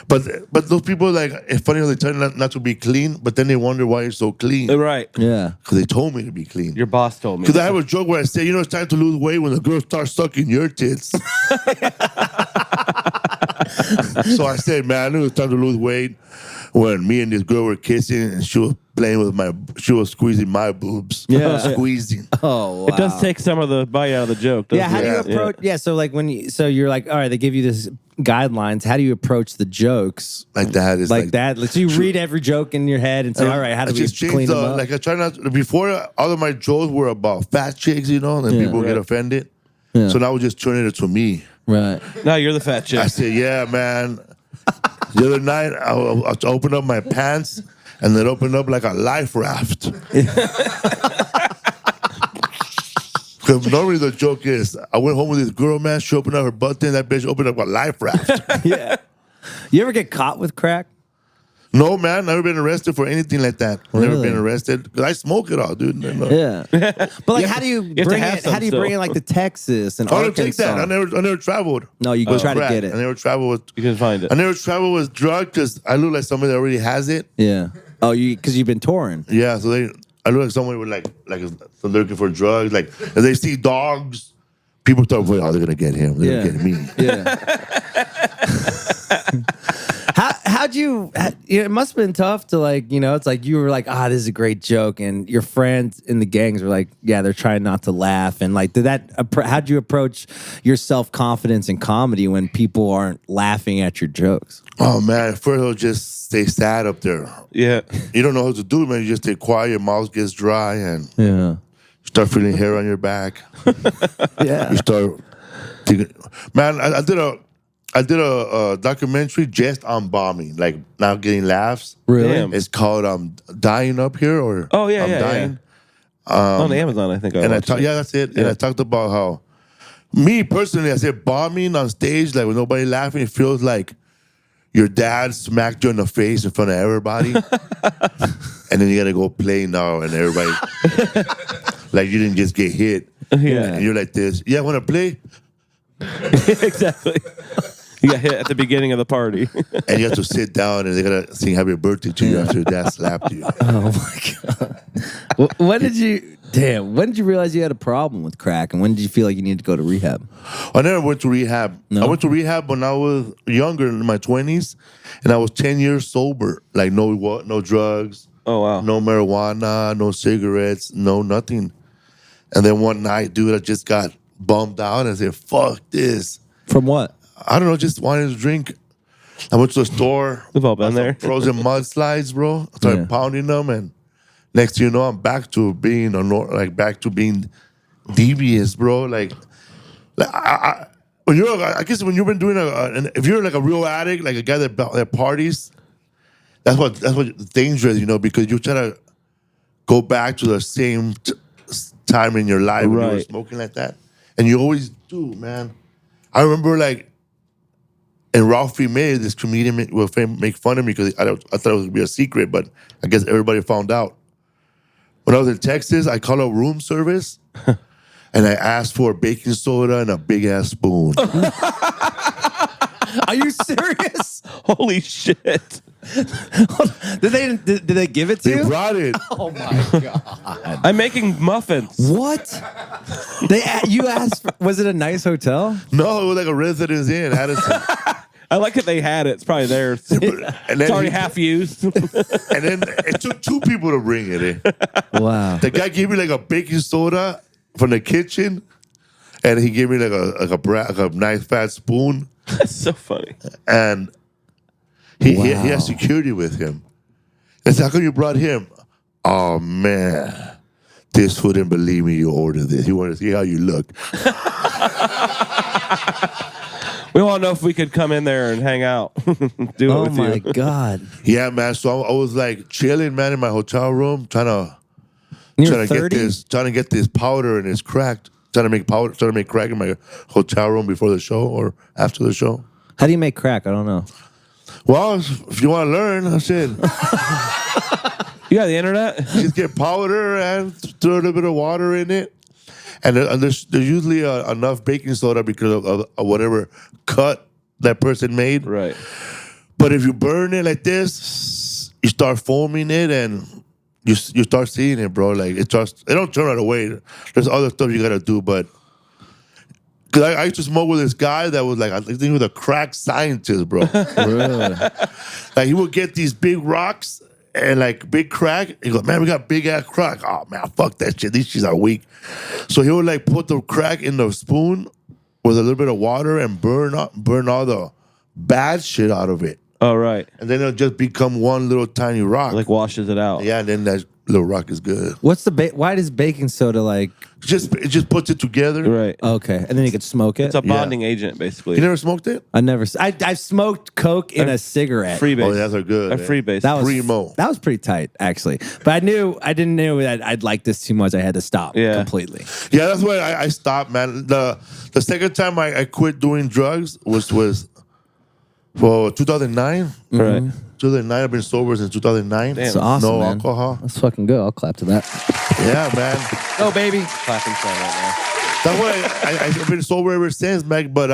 But those people, like, it's funny how they tell you not to be clean, but then they wonder why you're so clean. Right. Yeah. Because they told me to be clean. Your boss told me. Because I have a joke where I say, it's time to lose weight when the girl starts sucking your tits. So I said, man, I knew it was time to lose weight when me and this girl were kissing and she was playing with she was squeezing my boobs. Yeah. Squeezing. Oh, wow. It does take some of the bite out of the joke, doesn't Yeah, how do you Yeah. approach? Yeah, so like so you're like, all right, they give you this guidelines. How do you approach the jokes Like that. It's like that? So you read every joke in your head and say, all right, how do we just clean changed them up? Like I try not before all of my jokes were about fat chicks, and people get offended. Yeah. So now we're just turning it to me. Right. Now you're the fat chick. I said, yeah, man. The other night, I opened up my pants and then opened up like a life raft. Because normally the joke is, I went home with this girl, man. She opened up her butt, and that bitch opened up a life raft. Yeah. You ever get caught with crack? No, man, never been arrested for anything like that. Never Really? been arrested because I smoke it all, dude. Yeah. But like, how do you to bring have it? some How do you bring still. it like to Texas and I don't Arkansas? take that. I never traveled. No, you with try to crack. get it. I never traveled with. You can find it. I never traveled with drugs because I look like somebody that already has it. Yeah. Oh, because you've been touring. Yeah, so I look like somebody with like so they're looking for drugs. Like if they see dogs, people start going, oh, they're gonna get him. They're gonna get me. Yeah. How'd you? It must have been tough to like, it's like you were like, this is a great joke, and your friends in the gangs were like, yeah, they're trying not to laugh, and like, how'd you approach your self confidence in comedy when people aren't laughing at your jokes? Oh man, first I'll just stay sad up there. Yeah. You don't know what to do, man. You just stay quiet. Your mouth gets dry, and Yeah. you start feeling hair on your back. Yeah. You start thinking, man. I did a documentary just on bombing, like not getting laughs. Really? Damn. It's called "Dying Up Here" or Oh, yeah, I'm yeah, Dying. On Amazon, I think. And watched it. yeah, that's it. And I talked about how me personally, I said bombing on stage, like with nobody laughing, it feels like your dad smacked you in the face in front of everybody, and then you gotta go play now, and everybody like you didn't just get hit. Yeah. And you're like this. Yeah, want to play? Exactly. You got hit at the beginning of the party. And you have to sit down, and they gotta sing "Happy Birthday" to you after your dad slapped you. Oh my god. When did you realize you had a problem with crack, and when did you feel like you needed to go to rehab? I never went to rehab. No? I went to rehab when I was younger, in my 20s, and I was 10 years sober. Like no drugs, Oh, wow. no marijuana, no cigarettes, no nothing. And then one night, dude, I just got bummed out and said, "Fuck this." From what? I don't know, just wanted to drink. I went to the store. We've all been bought some there. Frozen mudslides, bro. I started pounding them, and next thing you know, I'm back to being devious, bro. Like when I guess when you've been doing if you're like a real addict, like a guy that parties, that's what dangerous, because you try to go back to the same time in your life when you were Right. smoking like that, and you always do, man. I remember like And Ralphie May, this comedian, will make fun of me because I thought it was going to be a secret, but I guess everybody found out. When I was in Texas, I called up room service, and I asked for a baking soda and a big-ass spoon. Are you serious? Holy shit. Did they give it to They you? brought it. Oh my god! I'm making muffins. What? You asked? Was it a nice hotel? No, it was like a Residence Inn, Addison. I like that they had it. It's probably theirs. And It's then already half used. And then it took 2 people to bring it in. Wow. The guy gave me like a baking soda from the kitchen, and he gave me like a nice fat spoon. That's so funny. And he has security with him. I said, how come you brought him? Oh, man. This fool didn't believe me you ordered this. He wanted to see how you look. We want to know if we could come in there and hang out. Do it Oh with my you. god! Yeah, man. So I was like chilling, man, in my hotel room, trying to You're get 30? this powder and it's cracked. Trying to make crack in my hotel room before the show or after the show. How do you make crack? I don't know. Well, if you want to learn, I said, You got the internet? just get powder and throw a little bit of water in it. And there's usually enough baking soda because of whatever cut that person made. Right. But if you burn it like this, you start foaming it and you start seeing it, bro. Like it don't turn right away. There's other stuff you gotta do, but because I used to smoke with this guy that was like, I think he was a crack scientist, bro. Really? Like he would get these big rocks and like big crack. He goes, man, we got big ass crack. Oh man, fuck that shit. These shits are weak. So he would like put the crack in the spoon with a little bit of water and burn all the bad shit out of it. Oh, right. And then it'll just become one little tiny rock. Like washes it out. Yeah, and then that little rock is good. What's the why does baking soda like? It just puts it together. Right. Okay, and then you could smoke it. It's a bonding agent, basically. You never smoked it? I've smoked coke in a cigarette. Freebase. Oh, that's a good. A freebase. That was Primo. That was pretty tight, actually. But I didn't know that I'd like this too much. I had to stop completely. Yeah, that's why I stopped, man. The second time I quit doing drugs was for 2009. Right. 2009. I've been sober since 2009. That's awesome, No man. alcohol. That's fucking good. I'll clap to that. Yeah, man. Oh, baby. Clapping sound right That's why I've been sober ever since, Meg. But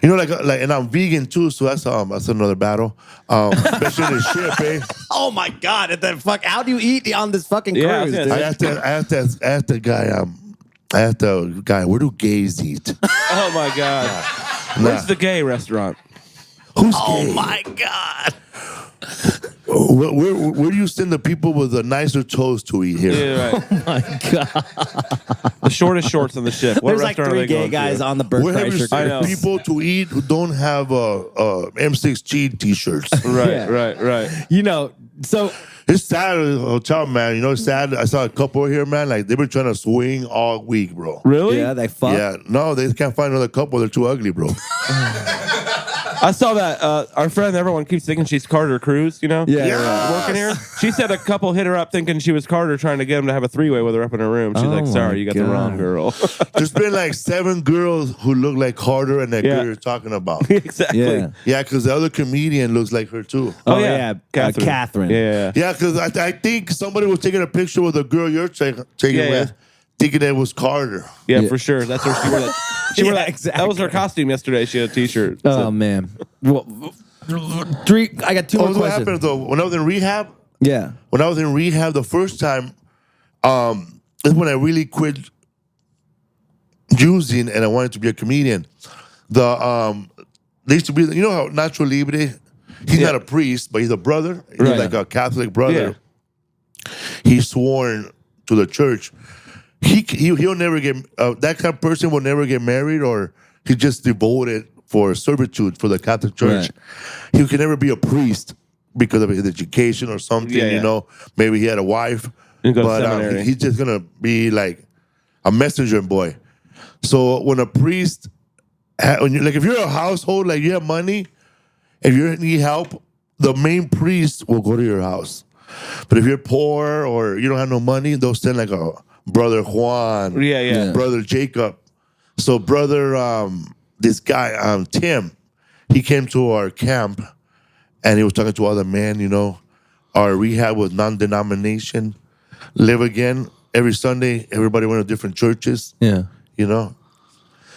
you know, like, and I'm vegan too, so that's another battle. Especially in the ship, eh? Oh my god! How do you eat on this fucking Yeah, I was cruise? gonna dude? I asked the guy, where do gays eat? now. Oh, my God. Where's the gay restaurant? Who's Oh gay? my god! Where do you send the people with the nicer toes to eat here? Yeah, right. Oh my god! The shortest shorts on the ship. What There's like restaurant are 3 they gay going guys to? on the Bert Where have you Kreischer I know. sent people to eat who don't have M16 t-shirts? Right, Yeah. right. You know, so It's sad at the hotel, man. You know, it's sad. I saw a couple here, man. Like, they've been trying to swing all week, bro. Really? yeah, they fuck. Yeah, no, they can't find another couple. They're too ugly, bro. I saw that our friend, everyone keeps thinking she's Carter Cruz, you know? Yeah, Yeah. Working here. She said a couple hit her up thinking she was Carter, trying to get him to have a 3-way with her up in her room. She's Oh like, my sorry, you got the God. wrong girl. There's been like 7 girls who look like Carter and that Yeah. girl you're talking about. Exactly. Yeah. Yeah, because the other comedian looks like her too. Oh, yeah. yeah, Catherine. Catherine. Yeah. Yeah, because I think somebody was taking a picture with the girl you're taking Yeah, with, thinking it was Carter. Yeah, for sure. That's where she wore that. She wore Yeah, that. exactly. That was her costume yesterday. She had a T-shirt. Oh man. Well, I got 2 more What questions. happened though? When I was in rehab, Yeah. the first time, is when I really quit using and I wanted to be a comedian. They used to be, you know how Nacho Libre, he's not a priest, but he's a brother. He's Right. like a Catholic brother. He's sworn to the church. He'll never get, that kind of person will never get married, or he just devoted for servitude for the Catholic Church. Right. He can never be a priest because of his education or something, Yeah, yeah. you know. Maybe he had a wife. And go to But seminary. he's just going to be like a messenger boy. So when a priest, if you're a household, like you have money, if you need help, the main priest will go to your house. But if you're poor or you don't have no money, they'll send like a brother Juan, Yeah. brother Jacob. So brother this guy, Tim, he came to our camp, and he was talking to other men. You know, our rehab was non-denomination, live again. Every Sunday, everybody went to different churches. Yeah. You know,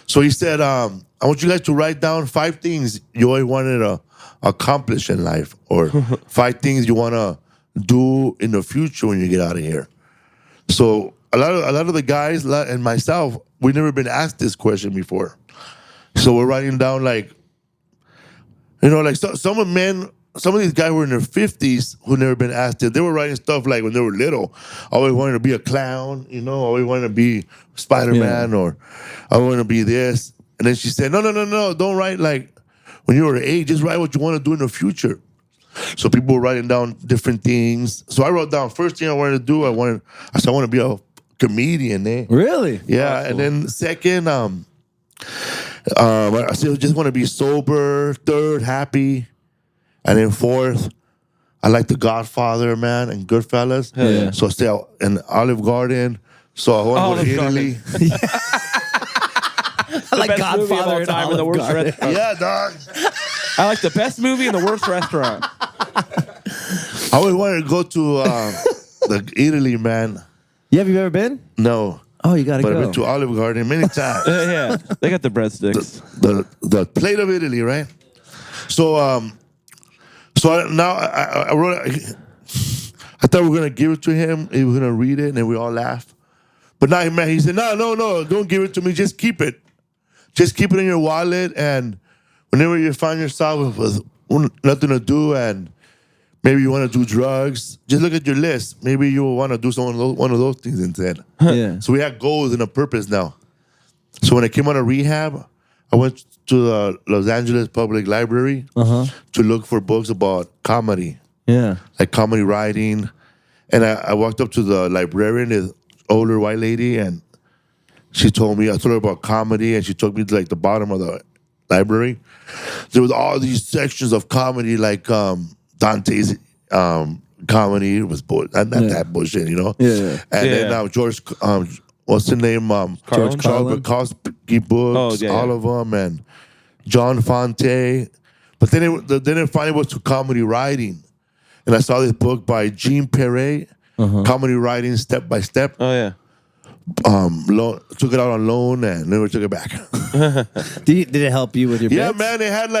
so he said, I want you guys to write down 5 things you always wanted to accomplish in life, or 5 things you want to do in the future when you get out of here. So a lot of the guys and myself, we never been asked this question before. So we're writing down like, you know, like some of these guys were in their 50s who never been asked it. They were writing stuff like when they were little. I always wanted to be a clown, you know, I always wanted to be Spider-Man, or I want to be this. And then she said, no, don't write like when you were 8, just write what you want to do in the future. So people were writing down different things. So I wrote down first thing I wanted to do. I said I want to be a comedian. Really? Yeah. And then second, I said I just want to be sober. Third, happy. And then fourth, I like The Godfather, man, and Goodfellas. Yeah. So I stay out in Olive Garden. So I want to go to Italy. I like best movie of all time in the worst restaurant. Yeah, dog. I like the best movie in the worst restaurant. I always wanted to go to Italy, man. Yeah, have you ever been? No. Oh, you gotta But go. I've been to Olive Garden many times. Yeah, they got the breadsticks. The plate of Italy, right? So I wrote. I thought we were gonna give it to him. He was gonna read it, and then we all laughed. But now he said, no, don't give it to me. Just keep it. Just keep it in your wallet, and whenever you find yourself with nothing to do, and maybe you want to do drugs, just look at your list. Maybe you will want to do one of those things instead. Yeah. So we had goals and a purpose now. So when I came out of rehab, I went to the Los Angeles Public Library to look for books about comedy. Yeah. Like comedy writing. And I walked up to the librarian, this older white lady, and I told her about comedy, and she took me to like the bottom of the library. There was all these sections of comedy, like Dante's comedy was not that bullshit, you know? Yeah. And then George, what's the name? Charles Bukowski books, all of them, and John Fonte. But then it finally was to comedy writing. And I saw this book by Jean Perret, Comedy Writing Step by Step. Oh, yeah. Took it out on loan and never took it back. Did it help you with your Yeah, bits? man, it had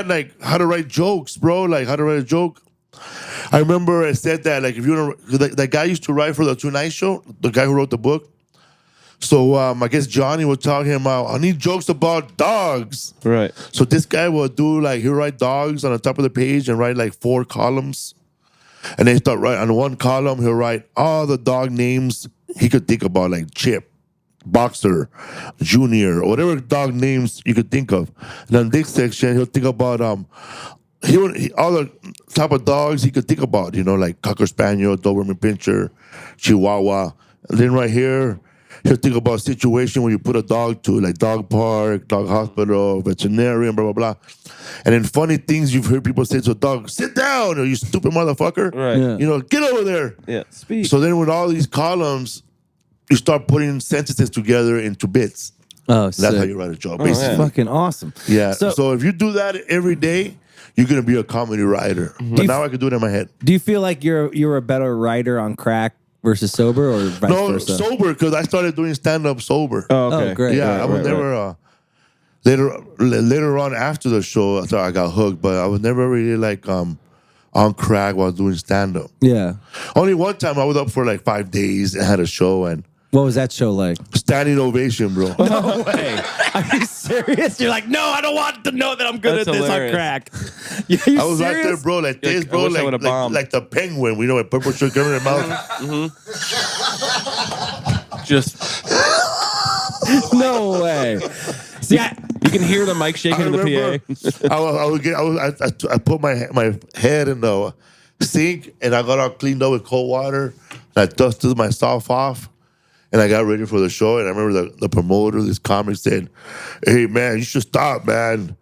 like how to write jokes, bro. Like how to write a joke. I remember I said that, like, if you want to, that guy used to write for the Tonight Show, the guy who wrote the book. So I guess Johnny would tell him, I need jokes about dogs. Right. So this guy would do he'll write dogs on the top of the page and write like 4 columns. And then he start writing on one column, he'll write all the dog names he could think about, like Chip, Boxer, Junior, or whatever dog names you could think of. And on the next section, he'll think about all the type of dogs he could think about, you know, like Cocker Spaniel, Doberman Pinscher, Chihuahua. And then right here, he'll think about a situation where you put a dog to, like dog park, dog hospital, veterinarian, blah, blah, blah. And then funny things you've heard people say to a dog, sit down, or you stupid motherfucker. Right. Yeah. You know, get over there. Yeah, speak. So then with all these columns, you start putting sentences together into bits. Oh, That's sick. how you write a joke, Oh, basically. yeah. Fucking awesome. Yeah. So, So if you do that every day, you're going to be a comedy writer. But now I can do it in my head. do you feel like you're a better writer on crack versus sober, or vice versa? Sober, because I started doing stand-up sober. Oh, okay. Oh, great. Yeah, I was never later on after the show, I thought I got hooked, but I was never really like on crack while doing stand up. Yeah. Only one time I was up for like 5 days and had a show, and What was that show like? standing ovation, bro. No way. Are you serious? You're like, no, I don't want to know that I'm good That's at this hilarious. on crack. You I was right there, serious? bro, like You're this, like, I bro, wish I would've bombed. like the penguin, we know, with purple sugar in their mouth. Just No way. See, you can hear the mic shaking in the PA. I put my head in the sink and I got all cleaned up with cold water. And I dusted myself off and I got ready for the show. And I remember the promoter, this comic, said, "Hey man, you should stop, man.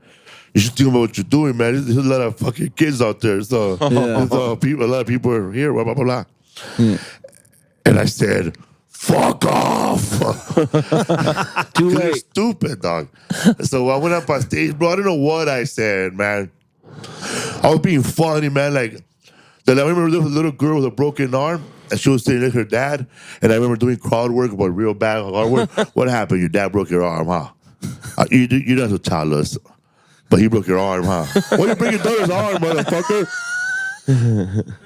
You should think about what you're doing, man. There's a lot of fucking kids out there. So a lot of people are here, blah, blah, blah." And I said, fuck off. Too You're late. stupid, dog. So I went up on stage, bro. I don't know what I said, man. I was being funny, man. Like, I remember there was a little girl with a broken arm, and she was sitting with her dad. And I remember doing crowd work, but real bad crowd work. What happened? Your dad broke your arm, huh? You don't have to tell us, but he broke your arm, huh? Why you break your daughter's arm, motherfucker?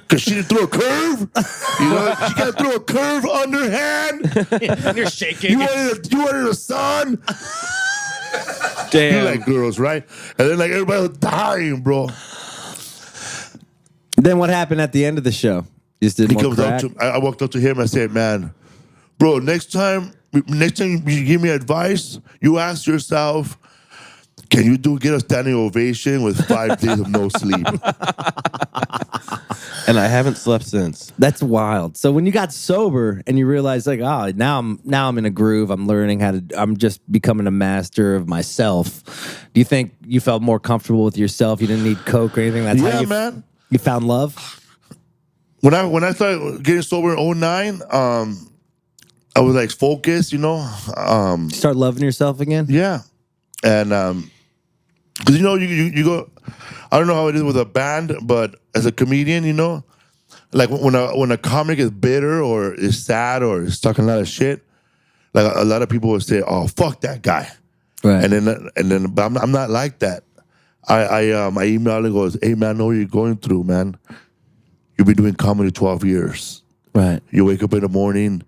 Because she didn't throw a curve? You know, she got to throw a curve underhand? You're shaking. You wanted a son? Damn. You like girls, right? And then like everybody was dying, bro. Then what happened at the end of the show? You just did He more comes crack? up to I walked up to him and I said, man, bro, next time you give me advice, you ask yourself, can you get a standing ovation with 5 days of no sleep? And I haven't slept since. That's wild. So when you got sober and you realized like, oh, now I'm in a groove. I'm learning I'm just becoming a master of myself. Do you think you felt more comfortable with yourself? You didn't need coke or anything? That's how man. You found love? When I started getting sober in 2009, I was like focused, you know. Start loving yourself again? Yeah. And because you know you go, I don't know how it is with a band, but as a comedian, you know, like when a comic is bitter or is sad or is talking a lot of shit, like a lot of people will say, "Oh, fuck that guy," Right. and then, but I'm not like that. I email and goes, "Hey man, I know what you're going through, man. You've been doing comedy 12 years. Right. You wake up in the morning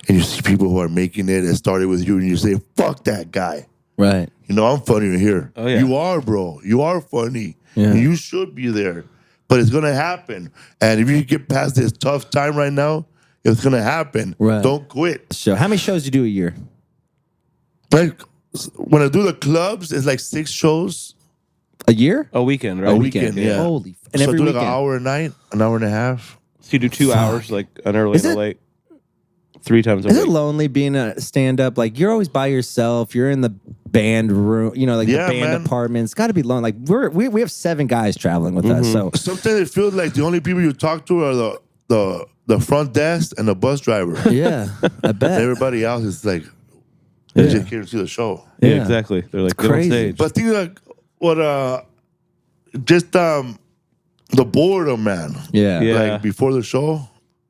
and you see people who are making it and started with you, and you say, fuck that guy. Right. You know, I'm funnier here. Oh, yeah. You are, bro. You are funny. Yeah. And you should be there. But it's going to happen. And if you get past this tough time right now, it's going to happen. Right. Don't quit." So how many shows do you do a year? Like, when I do the clubs, it's like 6 shows A year? A weekend, right? a weekend. Yeah. Holy. And so I every do like weekend. an hour a night, an hour and a half. So you do 2 hours, like an early Is and a it- late. 3 times a Is week. it lonely being a stand-up? Like you're always by yourself. You're in the band room. You know, like Yeah, the band man. apartment. It's got to be lonely. Like we have 7 guys traveling with us. So Sometimes it feels like the only people you talk to are the front desk and the bus driver. yeah, I bet. Everybody else is like, they just came to see the show. Yeah, Yeah. exactly. They're like, It's get on crazy. stage. But I think like just the boredom, man. Yeah, Yeah. Like before the show,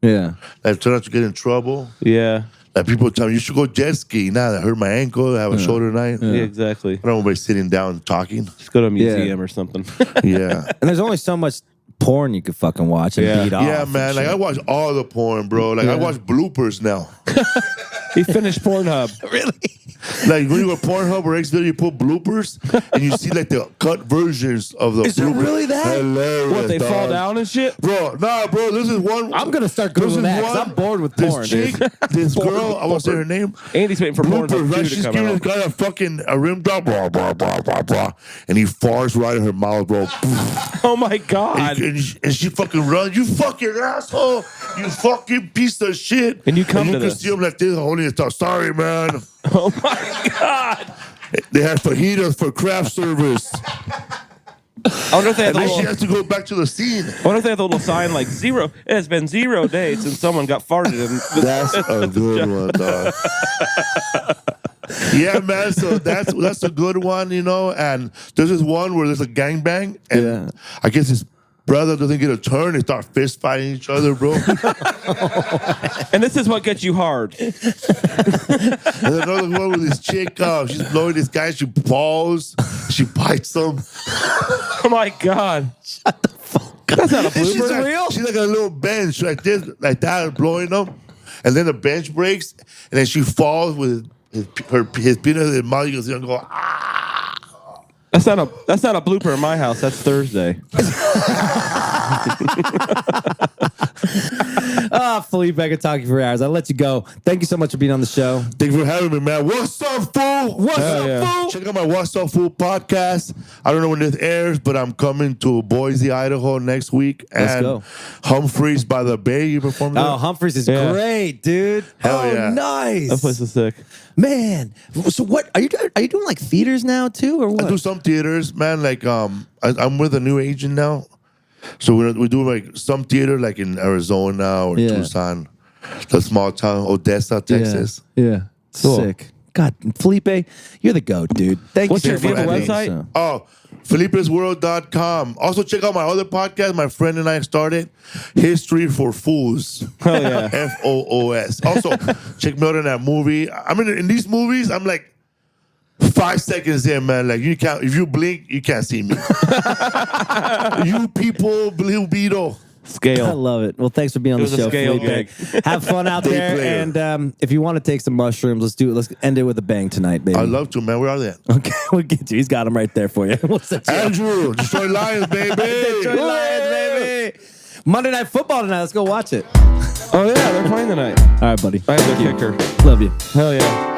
yeah. I've turned out to get in trouble. Yeah. Like people tell me, you should go jet ski. Now I hurt my ankle, I have a shoulder tonight. Yeah, exactly. I don't want anybody sitting down talking. Just go to a museum or something. Yeah. And there's only so much porn you could fucking watch and Yeah. beat off. Yeah, and man. Like shit. I watch all the porn, bro. Like I watch bloopers now. He finished Pornhub. Like when you go to Pornhub or Xvideo, you put bloopers and you see like the cut versions of the Is there bloopers. really that? Hilarious, What, they dog. fall down and shit? Bro, nah, bro. This is one. I'm gonna start this Googling is that 'cause one- I'm bored with this porn, chick, dude. this girl, I won't say her name. Andy's waiting for Bloopers, Pornhub 2 right? to She's come giving out. this guy a rim drop, blah, blah, blah, blah, blah, and he farts right in her mouth, bro. Oh my God. And she fucking runs. You fucking asshole. You fucking piece of shit. And you come you to can this. see him like this holding his tongue. Sorry, man. Oh my God. They had fajitas for craft service. I wonder if they have And the then she little, has to go back to the scene. I wonder if they have the little sign like 0. It has been 0 days since someone got farted in. That's a good one, dog. Yeah, man. So that's a good one, you know. And there's this one where there's a gangbang, and Yeah. I guess his brother doesn't get a turn. They start fist fighting each other, bro. And this is what gets you hard. And then another one with this chick, she's blowing this guy. She falls. She bites him. Oh my God. Shut the fuck up. That's not a And she's blooper. like, she's like a little bench like this, like that, blowing them. And then the bench breaks, and then she falls with his peanut in her mouth. You can see her go, ah. That's not a blooper in my house. That's Thursday. Felipe, I could talk to you for hours. I'll let you go. Thank you so much for being on the show. Thanks for having me, man. What's up, fool? What's Hell up, yeah. fool? Check out my What's Up, Fool podcast. I don't know when this airs, but I'm coming to Boise, Idaho next week. Let's and go. Humphreys by the Bay. You performed there? Oh, Humphreys is Yeah. great, dude. Hell oh, yeah. nice. That place is sick. Man, so what are you doing like theaters now too, or what? I do some theaters, man. Like, I'm with a new agent now. So we do like some theater, like in Arizona or Yeah. Tucson. the small town, Odessa, Texas. Yeah. Cool. Sick. God, Felipe, you're the GOAT, dude. Thank What's you your so much. website? Oh, Felipe'sWorld.com. Also, check out my other podcast my friend and I started, History for Fools. Oh, yeah. FOOS. Also, check me out in that movie. I mean, in these movies, I'm like 5 seconds in, man. Like, you can't, if you blink, you can't see me. You people, Blue Beetle. I Scale. love it. Well, thanks for being on the was a show, scale Felipe. gig. Have fun out Day there. player. And if you want to take some mushrooms, let's do it. Let's end it with a bang tonight, baby. I'd love to, man. Where are they? Okay, we'll get you. He's got them right there for you. We'll set you up. Andrew, Destroy Lions, baby. Detroit Lions, baby. Monday Night Football tonight. Let's go watch it. Oh, yeah, they're playing tonight. All right, buddy. I have the kicker. Love you. Hell yeah.